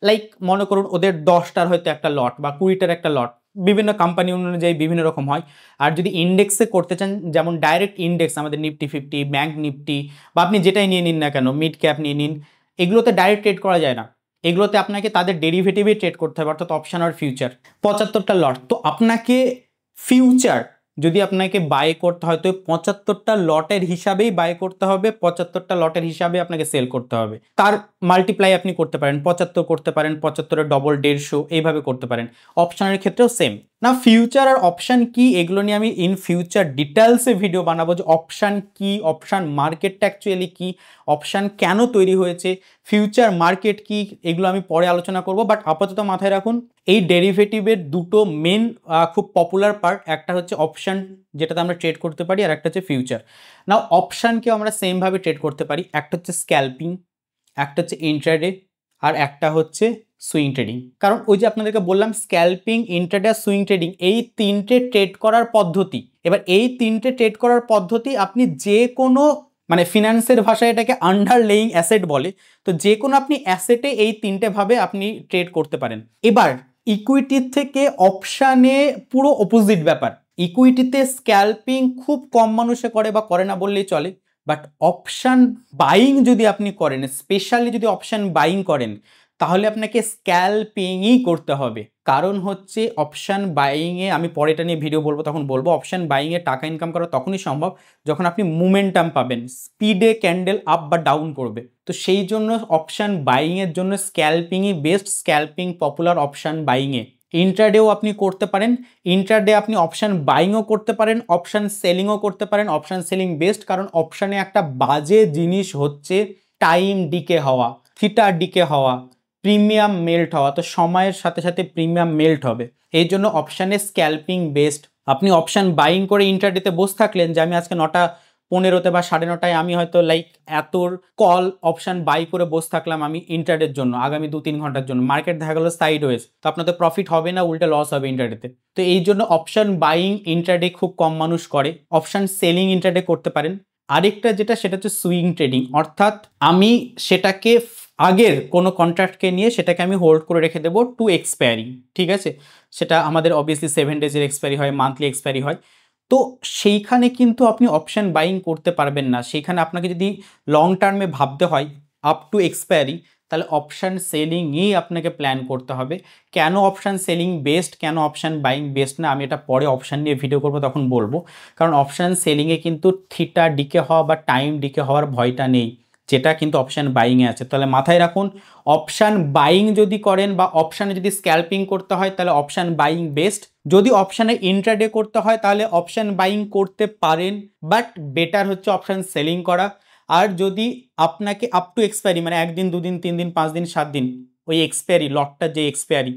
লাইক মনে করুন ওদের 10টার হয়তো একটা লট বা 20টার একটা লট, বিভিন্ন কোম্পানি অনুযায়ী বিভিন্ন রকম হয়। আর যদি ইন্ডেক্সে করতে চান, যেমন ডাইরেক্ট ইন্ডেক্স, আমাদের নিফটি 50, ব্যাঙ্ক নিফটি, বা আপনি যেটাই নিয়ে নিন না কেন, মিড ক্যাপ নিয়ে নিন, এগুলোতে ডাইরেক্ট ট্রেড করা যায় না, এগুলোতে আপনাকে তাদের ডেরিভেটিভে ট্রেড করতে হবে, অর্থাৎ অপশান আর ফিউচার। 75টা লট, তো আপনাকে ফিউচার যদি আপনাকে বাই করতে হয়, তো 75টা লটের হিসাবেই বাই করতে হবে, 75টা লটের হিসাবে আপনাকে সেল করতে হবে। তার মাল্টিপ্লাই আপনি করতে পারেন, 75 করতে পারেন, 75-এর ডবল 150, এইভাবে করতে পারেন। অপশানের ক্ষেত্রেও সেম। না, ফিউচার আর অপশান কি, এগুলো নিয়ে আমি ইন ফিউচার ডিটেলসে ভিডিও বানাবো, যে অপশান কি, অপশান মার্কেটটা অ্যাকচুয়ালি কি, অপশান কেন তৈরি হয়েছে, ফিউচার মার্কেট কি, এগুলো আমি পরে আলোচনা করব। বাট আপাতত মাথায় রাখুন, এই ডেরিভেটিভের দুটো মেন খুব পপুলার পার্ট, একটা হচ্ছে অপশান যেটাতে আমরা ট্রেড করতে পারি, আর একটা হচ্ছে ফিউচার। নাও অপশানকেও আমরা সেমভাবে ট্রেড করতে পারি, একটা হচ্ছে স্ক্যালপিং, একটা হচ্ছে ইন্ট্রাডে, আর একটা হচ্ছে সুইং ট্রেডিং। কারণ ওই যে আপনাদেরকে বললাম, স্ক্যালপিং, ইন্ট্রাডে আর সুইং ট্রেডিং, এই তিনটে ট্রেড করার পদ্ধতি। এবার এই তিনটে ট্রেড করার পদ্ধতি আপনি যে কোনো, মানে ফিনান্সের ভাষায় এটাকে আন্ডারলেইং অ্যাসেট বলে, তো যে কোনো আপনি অ্যাসেটে এই তিনটে ভাবে আপনি ট্রেড করতে পারেন। এবার ইকুইটির থেকে অপশানে পুরো অপোজিট ব্যাপার। ইকুইটিতে স্ক্যালপিং খুব কম মানুষে করে বা করে না বললেই চলে, বাট অপশান বাইং যদি আপনি করেন, স্পেশালি যদি অপশান বাইং করেন, তাহলে আপনাকে স্ক্যালপিংই করতে হবে। কারণ হচ্ছে অপশান বাইংয়ে, আমি পরে এটা নিয়ে ভিডিও বলবো, তখন বলবো, অপশান বাইংয়ে টাকা ইনকাম করা তখনই সম্ভব যখন আপনি মোমেন্টাম পাবেন, স্পিডে ক্যান্ডেল আপ বা ডাউন করবে। তো সেই জন্য অপশান বাইংয়ের জন্য স্ক্যালপিংই বেস্ট, স্ক্যালপিং পপুলার অপশান বাইংয়ে। ইন্ট্রাডেও আপনি করতে পারেন, ইন্ট্রাডে আপনি অপশান বাইংও করতে পারেন, অপশান সেলিংও করতে পারেন। অপশান সেলিং বেস্ট, কারণ অপশানে একটা বাজে জিনিস হচ্ছে টাইম ডিকে হওয়া, থিটা ডিকে হওয়া, প্রিমিয়াম মেল্ট হওয়া। তো সময়ের সাথে সাথে প্রিমিয়াম মেল্ট হবে, এই জন্য অপশানে স্ক্যালপিং বেস্ট। আপনি অপশান বাইং করে ইন্ট্রাডেতে বসে থাকলেন, যে আমি আজকে 9:15 বা 9:30 আমি হয়তো লাইক এতর কল অপশান বাই করে বসে থাকলাম আমি ইন্ট্রাডের জন্য, আগামী 2-3 ঘন্টার জন্য, মার্কেট দেখা গেলো সাইড ওয়েজ, তো আপনাদের প্রফিট হবে না, উল্টে লস হবে ইন্ট্রাডেতে। তো এই জন্য অপশান বাইং ইন্ট্রাডে খুব কম মানুষ করে, অপশান সেলিং ইন্ট্রাডে করতে পারেন। আরেকটা যেটা, সেটা হচ্ছে সুইং ট্রেডিং, অর্থাৎ আমি সেটাকে আগের কোনো কন্ট্রাক্টকে নিয়ে সেটাকে আমি হোল্ড করে রেখে দেবো টু এক্সপায়ারি, ঠিক আছে। সেটা আমাদের অবভিয়াসলি 7 ডেজের এক্সপায়ারি হয়, মান্থলি এক্সপায়ারি হয়। তো সেইখানে কিন্তু আপনি অপশান বাইং করতে পারবেন না। সেইখানে আপনাকে যদি লং টার্মে ভাবতে হয় আপ টু এক্সপায়ারি, তাহলে অপশান সেলিংই আপনাকে প্ল্যান করতে হবে। কেন অপশান সেলিং বেস্ট, কেন অপশান বাইং বেস্ট না, আমি এটা পরে অপশান নিয়ে ভিডিও করবো তখন বলবো। কারণ অপশান সেলিংয়ে কিন্তু থিটা ডিকে হওয়া বা টাইম ডিকে হওয়ার ভয়টা নেই, যেটা কিন্তু অপশান বাইংয়ে আছে। তাহলে মাথায় রাখুন, অপশান বাইং যদি করেন বা অপশানে যদি স্ক্যাল্পিং করতে হয় তাহলে অপশান বাইং বেস্ট। যদি অপশানে ইন্ট্রাডে করতে হয় তাহলে অপশান বাইং করতে পারেন, বাট বেটার হচ্ছে অপশান সেলিং করা। আর যদি আপনাকে আপ টু এক্সপায়ারি মানে 1 দিন 2 দিন 3 দিন 5 দিন 7 দিন ওই এক্সপায়ারি লটটা যে এক্সপায়ারি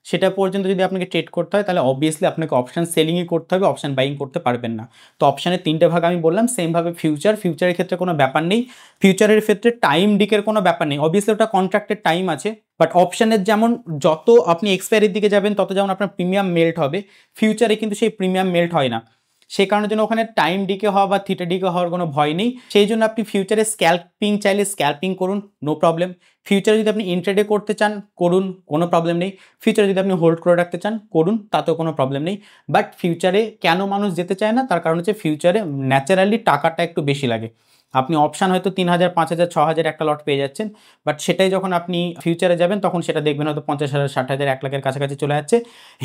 সেটা পর্যন্ত যদি আপনাকে ট্রেড করতে হয় তাহলে অবভিয়াসলি আপনাকে অপশান সেলিংই করতে হবে, অপশান বাইং করতে পারবেন না। তো অপশানের 3টে ভাগ আমি বললাম। সেমভাবে ফিউচারের ক্ষেত্রে কোনো ব্যাপার নেই, ফিউচারের ক্ষেত্রে টাইম ডিকের কোনো ব্যাপার নেই। অবভিয়াসলি ওটা কন্ট্রাক্টের টাইম আছে, বাট অপশানের যেমন যত আপনি এক্সপায়ারির দিকে যাবেন তত যেমন আপনার প্রিমিয়াম মেল্ট হবে, ফিউচারে কিন্তু সেই প্রিমিয়াম মেল্ট হয় না। সেই কারণের জন্য ওখানে টাইম ডিকে হওয়া বা থিটা ডিকে হওয়ার কোনো ভয় নেই। সেই জন্য আপনি ফিউচারে স্ক্যাল্পিং চাইলে স্ক্যাল্পিং করুন, নো প্রবলেম। ফিউচারে যদি আপনি ইন্ট্রাডে করতে চান করুন, কোনো প্রবলেম নেই। ফিউচারে যদি আপনি হোল্ড করে রাখতে চান করুন, তাতেও কোনো প্রবলেম নেই। বাট ফিউচারে কেন মানুষ যেতে চায় না, তার কারণ হচ্ছে ফিউচারে ন্যাচারালি টাকাটা একটু বেশি লাগে। আপনি অপশান হয়তো 3000 5000 6000 একটা লট পেয়ে যাচ্ছেন, বাট সেটাই যখন আপনি ফিউচারে যাবেন তখন সেটা দেখবেন হয়তো 50,000 60,000 1 লাখের কাছাকাছি চলে যাচ্ছে।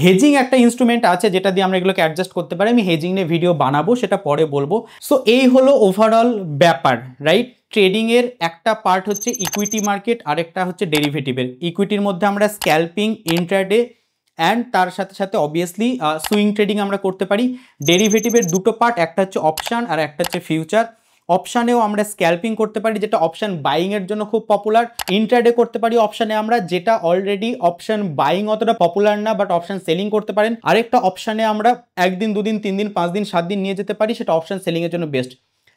হেজিং একটা ইনস্ট্রুমেন্ট আছে যেটা দিয়ে আমরা এগুলোকে অ্যাডজাস্ট করতে পারি, আমি হেজিং নিয়ে ভিডিও বানাবো, সেটা পরে বলবো। সো এই হলো ওভারঅল ব্যাপার, রাইট। ট্রেডিংয়ের একটা পার্ট হচ্ছে ইকুইটি মার্কেট, আরেকটা হচ্ছে ডেরিভেটিভের। ইকুইটির মধ্যে আমরা স্ক্যাল্পিং, ইন্ট্রাডে অ্যান্ড তার সাথে সাথে অবভিয়াসলি সুইং ট্রেডিং আমরা করতে পারি। ডেরিভেটিভের দুটো পার্ট, একটা হচ্ছে অপশান আর একটা হচ্ছে ফিউচার। অপশানেও আমরা স্ক্যাল্পিং করতে পারি, যেটা অপশান বাইংয়ের জন্য খুব পপুলার। ইন্ট্রাডে করতে পারি অপশানে আমরা, যেটা অলরেডি অপশান বাইং অতটা পপুলার না, বাট অপশান সেলিং করতে পারেন। আরেকটা অপশানে আমরা 1 দিন 2 দিন 3 দিন 5 দিন 7 দিন নিয়ে যেতে পারি, সেটা অপশান সেলিংয়ের জন্য বেস্ট।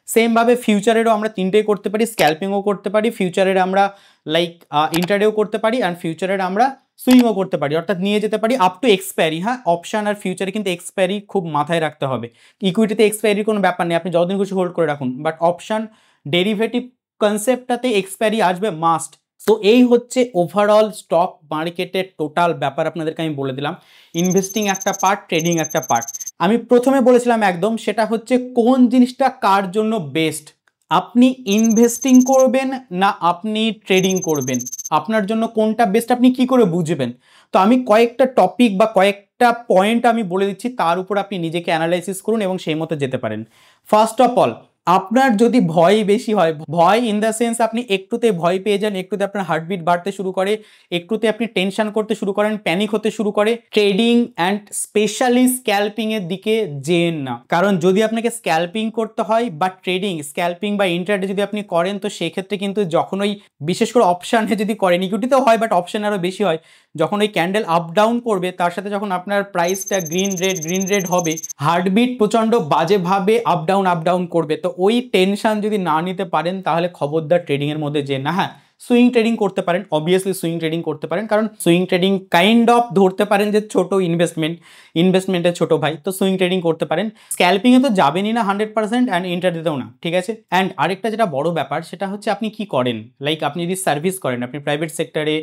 সেমভাবে ফিউচারেরও আমরা 3টেই করতে পারি, স্ক্যাল্পিংও করতে পারি, ফিউচারের আমরা লাইক ইন্ট্রাডেও করতে পারি, অ্যান্ড ফিউচারের আমরা সুইংও করতে পারি, অর্থাৎ নিয়ে যেতে পারি আপ টু এক্সপায়ারি। হ্যাঁ, অপশান আর ফিউচারে কিন্তু এক্সপায়ারি খুব মাথায় রাখতে হবে। ইকুইটিতে এক্সপায়ারির কোনো ব্যাপার নেই, আপনি যতদিন খুশি হোল্ড করে রাখুন, বাট অপশান ডেরিভেটিভ কনসেপ্টটাতে এক্সপায়ারি আসবে মাস্ট। সো এই হচ্ছে ওভারঅল স্টক মার্কেটের টোটাল ব্যাপার, আপনাদেরকে আমি বলে দিলাম। ইনভেস্টিং একটা পার্ট, ট্রেডিং একটা পার্ট। আমি প্রথমে বলেছিলাম একদম, সেটা হচ্ছে কোন জিনিসটা কার জন্য বেস্ট। আপনি ইনভেস্টিং করবেন না আপনি ট্রেডিং করবেন, আপনার জন্য কোনটা বেস্ট আপনি কি করে বুঝবেন? তো আমি কয়েকটা টপিক বা কয়েকটা পয়েন্ট আমি বলে দিচ্ছি, তার উপর আপনি নিজেকে অ্যানালাইসিস করুন এবং সেই মতো যেতে পারেন। ফার্স্ট অফ অল, আপনার যদি ভয় বেশি হয়, ভয় ইন দ্য সেন্স আপনি একটুতে ভয় পেয়ে যান, একটুতে আপনার হার্টবিট বাড়তে শুরু করে, একটুতে আপনি টেনশন করতে শুরু করেন, প্যানিক হতে শুরু করে, ট্রেডিং অ্যান্ড স্পেশালি স্ক্যাল্পিং এর দিকে যেন না। কারণ যদি আপনাকে স্ক্যাল্পিং করতে হয় বা ট্রেডিং স্ক্যাল্পিং বা ইন্ট্রাডে যদি আপনি করেন, তো সেক্ষেত্রে কিন্তু যখন ওই বিশেষ করে অপশানে যদি করেন, ইকুইটিতেও হয় বাট অপশানে আরও বেশি হয়, যখন ওই ক্যান্ডেল আপ ডাউন করবে তার সাথে যখন আপনার প্রাইসটা গ্রিন রেড হবে, হার্টবিট প্রচণ্ড বাজেভাবে আপ ডাউন করবে। তো ওই টেনশন যদি না নিতে পারেন তাহলে খবরদার ট্রেডিংয়ের মধ্যে যে না। হ্যাঁ, সুইং ট্রেডিং করতে পারেন, অবভিয়াসলি সুইং ট্রেডিং করতে পারেন, কারণ সুইং ট্রেডিং কাইন্ড অফ ধরতে পারেন যে ছোট ইনভেস্টমেন্টের ছোট ভাই, তো সুইং ট্রেডিং করতে পারেন। স্ক্যাল্পিংয়ে তো যাবেনই না 100%, অ্যান্ড ইন্ট্রাডেতেও না, ঠিক আছে। অ্যান্ড আরেকটা যেটা বড় ব্যাপার সেটা হচ্ছে আপনি কি করেন। লাইক আপনি যদি সার্ভিস করেন, আপনি প্রাইভেট সেক্টরে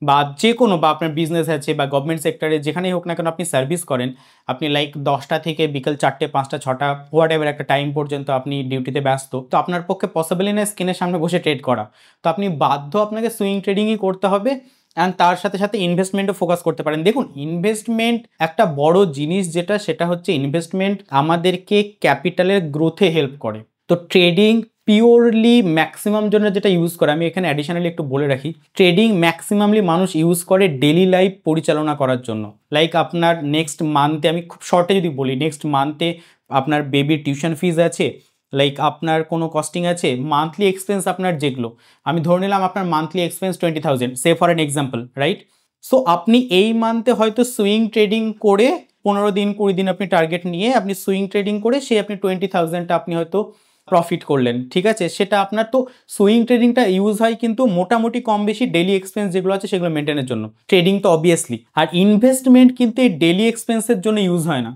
বা যে কোনো, বা আপনার বিজনেস আছে বা গভর্নমেন্ট সেক্টরে যেখানেই হোক না কেন আপনি সার্ভিস করেন, আপনি লাইক 10টা থেকে বিকেল 4টে 5টা 6টা হোয়াট এভার একটা টাইম পর্যন্ত আপনি ডিউটিতে ব্যস্ত, তো আপনার পক্ষে পসিবলই না স্ক্রিনের সামনে বসে ট্রেড করা। তো আপনি বাধ্য আপনাকে সুইং ট্রেডিংই করতে হবে, অ্যান্ড তার সাথে সাথে ইনভেস্টমেন্টও ফোকাস করতে পারেন। দেখুন, ইনভেস্টমেন্ট একটা বড় জিনিস, সেটা হচ্ছে ইনভেস্টমেন্ট আমাদেরকে ক্যাপিটালের গ্রোথে হেল্প করে। তো ট্রেডিং পিওরলি ম্যাক্সিমাম জন্য যেটা ইউজ করে, আমি এখানে অ্যাডিশনালি একটু বলে রাখি, ট্রেডিং ম্যাক্সিমামলি মানুষ ইউজ করে ডেলি লাইফ পরিচালনা করার জন্য। লাইক আপনার নেক্সট মান্থে, আমি খুব শর্টে যদি বলি, নেক্সট মান্থে আপনার বেবির টিউশন ফিজ আছে, লাইক আপনার কোনো কস্টিং আছে, মান্থলি এক্সপেন্স আপনার যেগুলো, আমি ধরে নিলাম আপনার monthly expense 20,000, say for an example, right. So আপনি এই মান্থে হয়তো সুইং ট্রেডিং করে 15 দিন 20 দিন আপনি টার্গেট নিয়ে আপনি সুইং ট্রেডিং করে সেই আপনি 20,000টা আপনি হয়তো প্রফিট করলেন, ঠিক আছে। সেটা আপনার, তো সুইং ট্রেডিংটা ইউজ হয় কিন্তু মোটামুটি কম বেশি ডেলি এক্সপেন্স যেগুলো আছে সেগুলো মেনটেনের জন্য, ট্রেডিং তো অবভিয়াসলি। আর ইনভেস্টমেন্ট কিন্তু এই ডেলি এক্সপেন্সের জন্য ইউজ হয় না,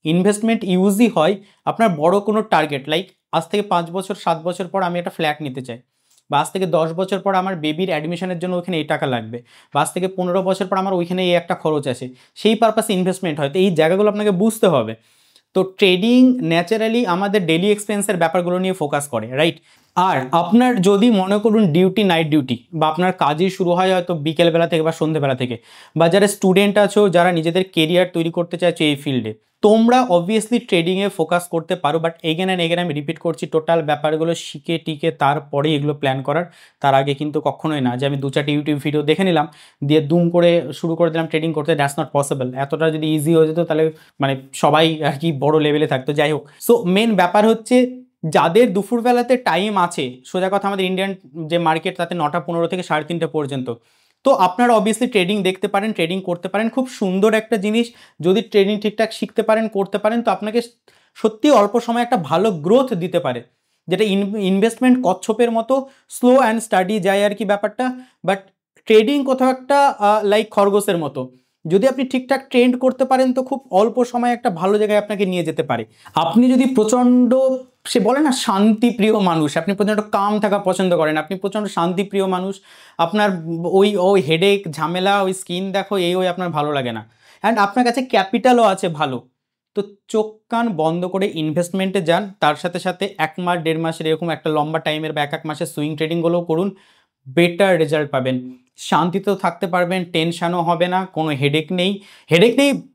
ইনভেস্টমেন্ট ইউজই হয় আপনার বড় কোনো টার্গেট, লাইক আজ থেকে 5 বছর 7 বছর পর আমি একটা ফ্ল্যাট নিতে চাই, বা আজ থেকে 10 বছর পর আমার বেবির অ্যাডমিশনের জন্য ওইখানে এই টাকা লাগবে, বা আজ থেকে 15 বছর পর আমার ওইখানে এই একটা খরচ আছে, সেই পারপাসে ইনভেস্টমেন্ট হয়। তো এই জায়গাগুলো আপনাকে বুঝতে হবে। তো ট্রেডিং ন্যাচারালি আমাদের ডেলি এক্সপেন্সের ব্যাপারগুলো নিয়ে ফোকাস করে, রাইট? আর আপনার যদি মনে করুন ডিউটি, নাইট ডিউটি, বা আপনার কাজই শুরু হয় হয়তো বিকেলবেলা থেকে বা সন্ধ্যেবেলা থেকে, বা যারা স্টুডেন্ট আছো, যারা নিজেদের কেরিয়ার তৈরি করতে চাইছো এই ফিল্ডে, তোমরা অবভিয়াসলি ট্রেডিংয়ে ফোকাস করতে পারো। বাট এগেন অ্যান্ড এগেন আমি রিপিট করছি, টোটাল ব্যাপারগুলো শিখে টিকে তারপরে এগুলো প্ল্যান করার, তার আগে কিন্তু কখনোই না যে আমি 2-4টি ইউটিউব ভিডিও দেখে নিলাম দিয়ে দুম করে শুরু করে দিলাম ট্রেডিং করতে। That's not possible. এতটা যদি ইজি হয়ে যেত তাহলে মানে সবাই আর কি বড় লেভেলে থাকতো। যাই হোক, সো মেন ব্যাপার হচ্ছে যাদের দুপুরবেলাতে টাইম আছে, সোজা কথা আমাদের ইন্ডিয়ান যে মার্কেট তাতে 9টা 15 থেকে 3:30 পর্যন্ত, তো আপনারা অবভিয়াসলি ট্রেডিং দেখতে পারেন, ট্রেডিং করতে পারেন। খুব সুন্দর একটা জিনিস, যদি ট্রেডিং ঠিকঠাক শিখতে পারেন, করতে পারেন, তো আপনাকে সত্যি অল্প সময় একটা ভালো গ্রোথ দিতে পারে, যেটা ইনভেস্টমেন্ট কচ্ছপের মতো স্লো অ্যান্ড স্টাডি যায় আর কি ব্যাপারটা। বাট ট্রেডিং কোথাও একটা লাইক খরগোশের মতো, যদি আপনি ঠিকঠাক ট্রেন্ড করতে পারেন তো খুব অল্প সময় একটা ভালো জায়গায় আপনাকে নিয়ে যেতে পারে। আপনি যদি প্রচণ্ড, সে বলে না শান্তিপ্রিয় মানুষ, আপনি প্রচণ্ড কাম থাকা পছন্দ করেন, আপনি প্রচণ্ড শান্তিপ্রিয় মানুষ, আপনার ওই হেডেক ঝামেলা, ওই স্কিন দেখো ওই আপনার ভালো লাগে না, অ্যান্ড আপনার কাছে ক্যাপিটালও আছে ভালো, তো চোখ কান বন্ধ করে ইনভেস্টমেন্টে যান। তার সাথে সাথে 1 মাস 1.5 মাসের এরকম একটা লম্বা টাইমের বা 1 মাসের সুইং ট্রেডিংগুলোও করুন, বেটার রেজাল্ট পাবেন। শান্তিতেও থাকতে পারবেন, টেনশানও হবে না, কোনো হেডেক নেই।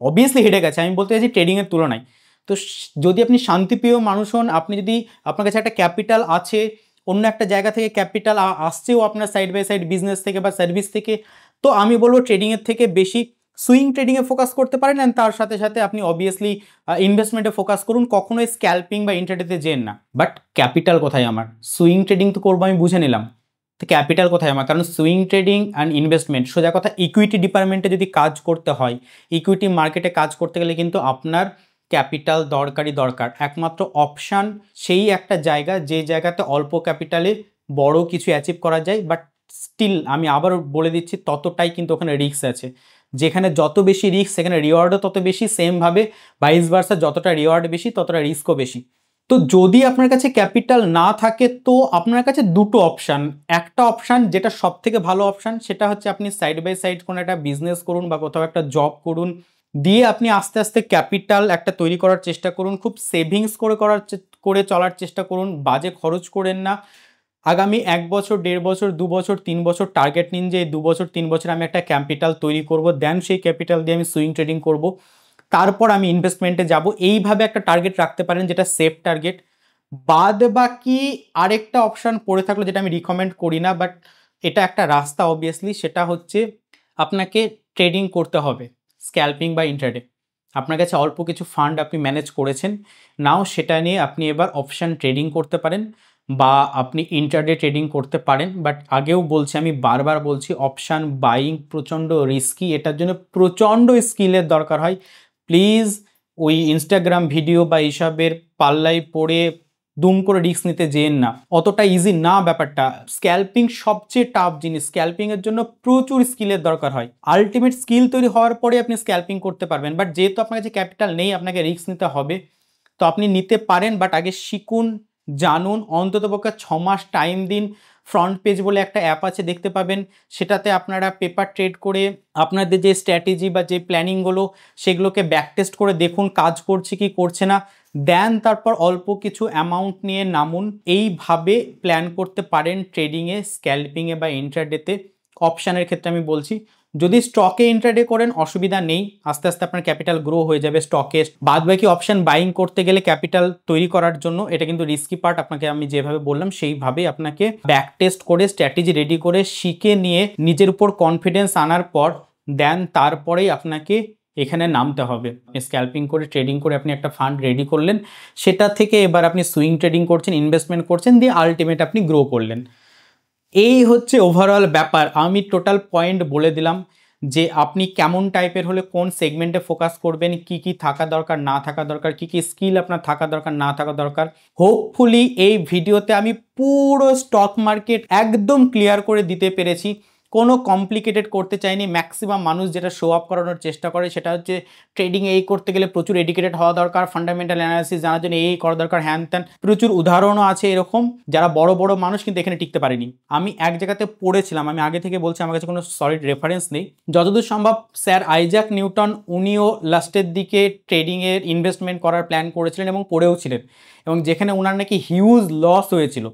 অবভিয়াসলি হেডেক আছে, আমি বলতে চাইছি ট্রেডিংয়ের তুলনায়। তো যদি আপনি শান্তিপ্রিয় মানুষ হন, আপনি যদি আপনার কাছে একটা ক্যাপিটাল আছে, অন্য একটা জায়গা থেকে ক্যাপিটাল আসছেও আপনার সাইড বাই সাইড বিজনেস থেকে বা সার্ভিস থেকে, তো আমি বলবো ট্রেডিংয়ের থেকে বেশি সুইং ট্রেডিংয়ে ফোকাস করতে পারেন। অ্যান্ড তার সাথে সাথে আপনি অবভিয়াসলি ইনভেস্টমেন্টে ফোকাস করুন, কখনোই স্ক্যাল্পিং বা ইন্ট্রাডেতে যেন না। বাট ক্যাপিটাল কোথায় আমার? সুইং ট্রেডিং তো করবো, আমি বুঝে নিলাম, তো ক্যাপিটাল কোথায় আমার? কারণ সুইং ট্রেডিং অ্যান্ড ইনভেস্টমেন্ট, সোজা কথা ইকুইটি ডিপার্টমেন্টে যদি কাজ করতে হয়, ইকুইটি মার্কেটে কাজ করতে গেলে কিন্তু আপনার ক্যাপিটাল দরকার। একমাত্র অপশান সেই একটা জায়গা, যে জায়গাতে অল্প ক্যাপিটালে বড় কিছু অ্যাচিভ করা যায়। বাট স্টিল আমি আবার বলে দিচ্ছি, ততটাই কিন্তু ওখানে রিস্ক আছে। যেখানে যত বেশি রিস্ক সেখানে রিওয়ার্ডও তত বেশি, সেমভাবে ভাইস ভার্সা, যতটা রিওয়ার্ড বেশি ততটা রিস্কও বেশি। তো যদি আপনার কাছে ক্যাপিটাল না থাকে, তো আপনার কাছে দুটো অপশান। একটা অপশান যেটা সব থেকে ভালো অপশান, সেটা হচ্ছে আপনি সাইড বাই সাইড কোনো একটা বিজনেস করুন বা কোথাও একটা জব করুন, দিয়ে আপনি আস্তে আস্তে ক্যাপিটাল একটা তৈরি করার চেষ্টা করুন, খুব সেভিংস করে চলার চেষ্টা করুন, বাজে খরচ করেন না। আগামী 1 বছর 1.5 বছর 2 বছর 3 বছর টার্গেট নিন যে 2 বছর 3 বছর আমি একটা ক্যাপিটাল তৈরি করব, দেন সেই ক্যাপিটাল দিয়ে আমি সুইং ট্রেডিং করব, তারপর আমি ইনভেস্টমেন্টে যাব। এইভাবে একটা টার্গেট রাখতে পারেন, যেটা সেফ টার্গেট। বাদ বাকি আরেকটা অপশান পড়ে থাকলো, যেটা আমি রিকমেন্ড করি না, বাট এটা একটা রাস্তা অবভিয়াসলি, সেটা হচ্ছে আপনাকে ট্রেডিং করতে হবে, স্ক্যাল্পিং বা ইন্ট্রাডে। আপনার কাছে অল্প কিছু ফান্ড আপনি ম্যানেজ করেছেন, নাও সেটা নিয়ে আপনি এবার অপশান ট্রেডিং করতে পারেন বা আপনি ইন্ট্রাডে ট্রেডিং করতে পারেন। বাট আগেও বলছি, আমি বারবার বলছি, অপশান বাইং প্রচণ্ড রিস্কি, এটার জন্য প্রচণ্ড স্কিলের দরকার হয়। প্লিজ ওই ইনস্টাগ্রাম ভিডিও বা এইসবের পাল্লায় পড়ে দুম করে রিস্ক নিতে যেন না, অতটা ইজি না ব্যাপারটা। স্ক্যাল্পিং সবচেয়ে টাফ জিনিস, স্ক্যাল্পিংয়ের জন্য প্রচুর স্কিলের দরকার হয়। আলটিমেট স্কিল তৈরি হওয়ার পরে আপনি স্ক্যাল্পিং করতে পারবেন। বাট যেহেতু আপনার কাছে ক্যাপিটাল নেই, আপনাকে রিস্ক নিতে হবে, তো আপনি নিতে পারেন, বাট আগে শিখুন, জানুন, অন্ততপক্ষে 6 মাস টাইম দিন। ফ্রন্ট পেজ বলে একটা অ্যাপ আছে, দেখতে পাবেন, সেটাতে আপনারা পেপার ট্রেড করে আপনাদের যে স্ট্র্যাটেজি বা যে প্ল্যানিংগুলো সেগুলোকে ব্যাক টেস্ট করে দেখুন কাজ করছে কি করছে না, দেন তারপর অল্প কিছু অ্যামাউন্ট নিয়ে নামুন। এইভাবে প্ল্যান করতে পারেন ট্রেডিংয়ে, স্ক্যাল্পিংয়ে বা ইন্ট্রাডেতে। অপশানের ক্ষেত্রে আমি বলছি, যদি স্টকে ইন্ট্রাডে করেন অসুবিধা নেই, আস্তে আস্তে আপনার ক্যাপিটাল গ্রো হয়ে যাবে স্টকে। বাদ বাকি অপশান বাইং করতে গেলে ক্যাপিটাল তৈরি করার জন্য এটা কিন্তু রিস্কি পার্ট। আপনাকে আমি যেভাবে বললাম সেইভাবেই আপনাকে ব্যাক টেস্ট করে স্ট্র্যাটেজি রেডি করে শিখে নিয়ে নিজের উপর কনফিডেন্স আনার পর দেন তারপরেই আপনাকে এখানে নামতে হবে। স্ক্যাল্পিং করে ট্রেডিং করে আপনি একটা ফান্ড রেডি করলেন, সেটা থেকে এবার আপনি সুইং ট্রেডিং করছেন, ইনভেস্টমেন্ট করছেন, দিয়ে আলটিমেট আপনি গ্রো করলেন। এই হচ্ছে ওভারঅল ব্যাপার। আমি টোটাল পয়েন্ট বলে দিলাম যে আপনি কেমন টাইপের হলে কোন সেগমেন্টে ফোকাস করবেন, কি কি থাকা দরকার না থাকা দরকার, কি কি স্কিল আপনার থাকা দরকার না থাকা দরকার। হোপফুলি এই ভিডিওতে আমি পুরো স্টক মার্কেট একদম ক্লিয়ার করে দিতে পেরেছি। কোনো কমপ্লিকেটেড করতে চাইনি। ম্যাক্সিমাম মানুষ যেটা শো আপ করানোর চেষ্টা করে সেটা হচ্ছে ট্রেডিং এই করতে গেলে প্রচুর এডুকেটেড হওয়া দরকার, ফান্ডামেন্টাল অ্যানালিসিস জানার জন্য এই করা দরকার, হ্যান ত্যান। প্রচুর উদাহরণও আছে এরকম যারা বড় বড় মানুষ কিন্তু এখানে টিকতে পারেনি। আমি এক জায়গাতে পড়েছিলাম, আমি আগে থেকে বলছি আমার কাছে কোনো সলিড রেফারেন্স নেই, যতদূর সম্ভব স্যার আইজ্যাক নিউটন উনিও লাস্টের দিকে ট্রেডিংয়ের ইনভেস্টমেন্ট করার প্ল্যান করেছিলেন এবং করেও ছিলেন, এবং যেখানে ওনার নাকি হিউজ লস হয়েছিল।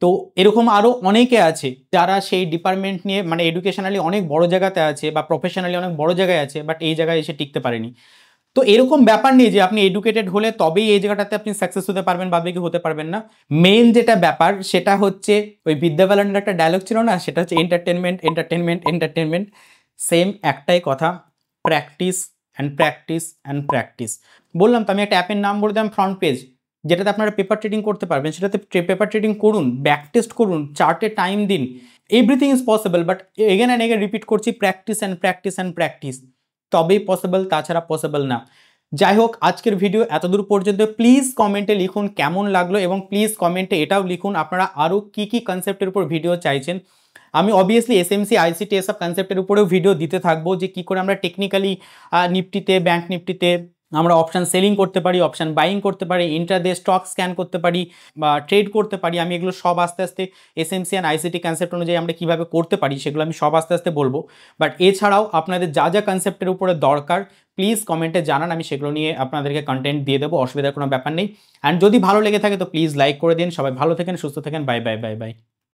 তো এরকম আরও অনেকে আছে যারা সেই ডিপার্টমেন্ট নিয়ে মানে এডুকেশনালি অনেক বড় জায়গাতে আছে বা প্রফেশনালি অনেক বড় জায়গায় আছে, বাট এই জায়গায় এসে টিকতে পারেনি। তো এরকম ব্যাপার নেই যে আপনি এডুকেটেড হলে তবেই এই জায়গাটাতে আপনি সাকসেস হতে পারবেন, বাদ বাকি হতে পারবেন না। মেন যেটা ব্যাপার সেটা হচ্ছে ওই বিদ্যা বালানের একটা ডায়লগ ছিল না, সেটা হচ্ছে এন্টারটেনমেন্ট এন্টারটেনমেন্ট এন্টারটেনমেন্ট। সেম একটাই কথা, practice and practice and practice. বললাম তো, আমি একটা অ্যাপের নাম বলে দিলাম ফ্রন্ট পেজ, যেটাতে আপনারা পেপার ট্রেডিং করতে পারবেন, সেটাতে পেপার ট্রেডিং করুন, ব্যাক টেস্ট করুন, চার্টে টাইম দিন, everything is possible. But again and again repeat করছি, practice and practice and practice, তবেই পসিবল, তাছাড়া পসিবল না। যাই হোক, আজকের ভিডিও এতদূর পর্যন্ত। প্লিজ কমেন্টে লিখুন কেমন লাগলো, এবং প্লিজ কমেন্টে এটাও লিখুন আপনারা আরও কী কী কনসেপ্টের উপর ভিডিও চাইছেন। আমি অবভিয়াসলি এসএমসি আইসিটি এসব কনসেপ্টের উপরেও ভিডিও দিতে থাকবো, যে কী করে আমরা টেকনিক্যালি নিফটিতে, ব্যাঙ্ক নিফটিতে আমরা অপশান সেলিং করতে পারি, অপশান বাইং করতে পারি, ইন্ট্রাডে স্টক স্ক্যান করতে পারি বা ট্রেড করতে পারি। আমি এগুলো সব আস্তে আস্তে এসএমসি অ্যান্ড আইসিটি কনসেপ্ট অনুযায়ী আমরা কীভাবে করতে পারি সেগুলো আমি সব আস্তে আস্তে বলবো। বাট এছাড়াও আপনাদের যা যা কনসেপ্টের উপরে দরকার প্লিজ কমেন্টে জানান, আমি সেগুলো নিয়ে আপনাদেরকে কন্টেন্ট দিয়ে দেবো, অসুবিধার কোনো ব্যাপার নেই। অ্যান্ড যদি ভালো লেগে থাকে তো প্লিজ লাইক করে দিন। সবাই ভালো থাকেন, সুস্থ থাকেন, বাই বাই বাই বাই।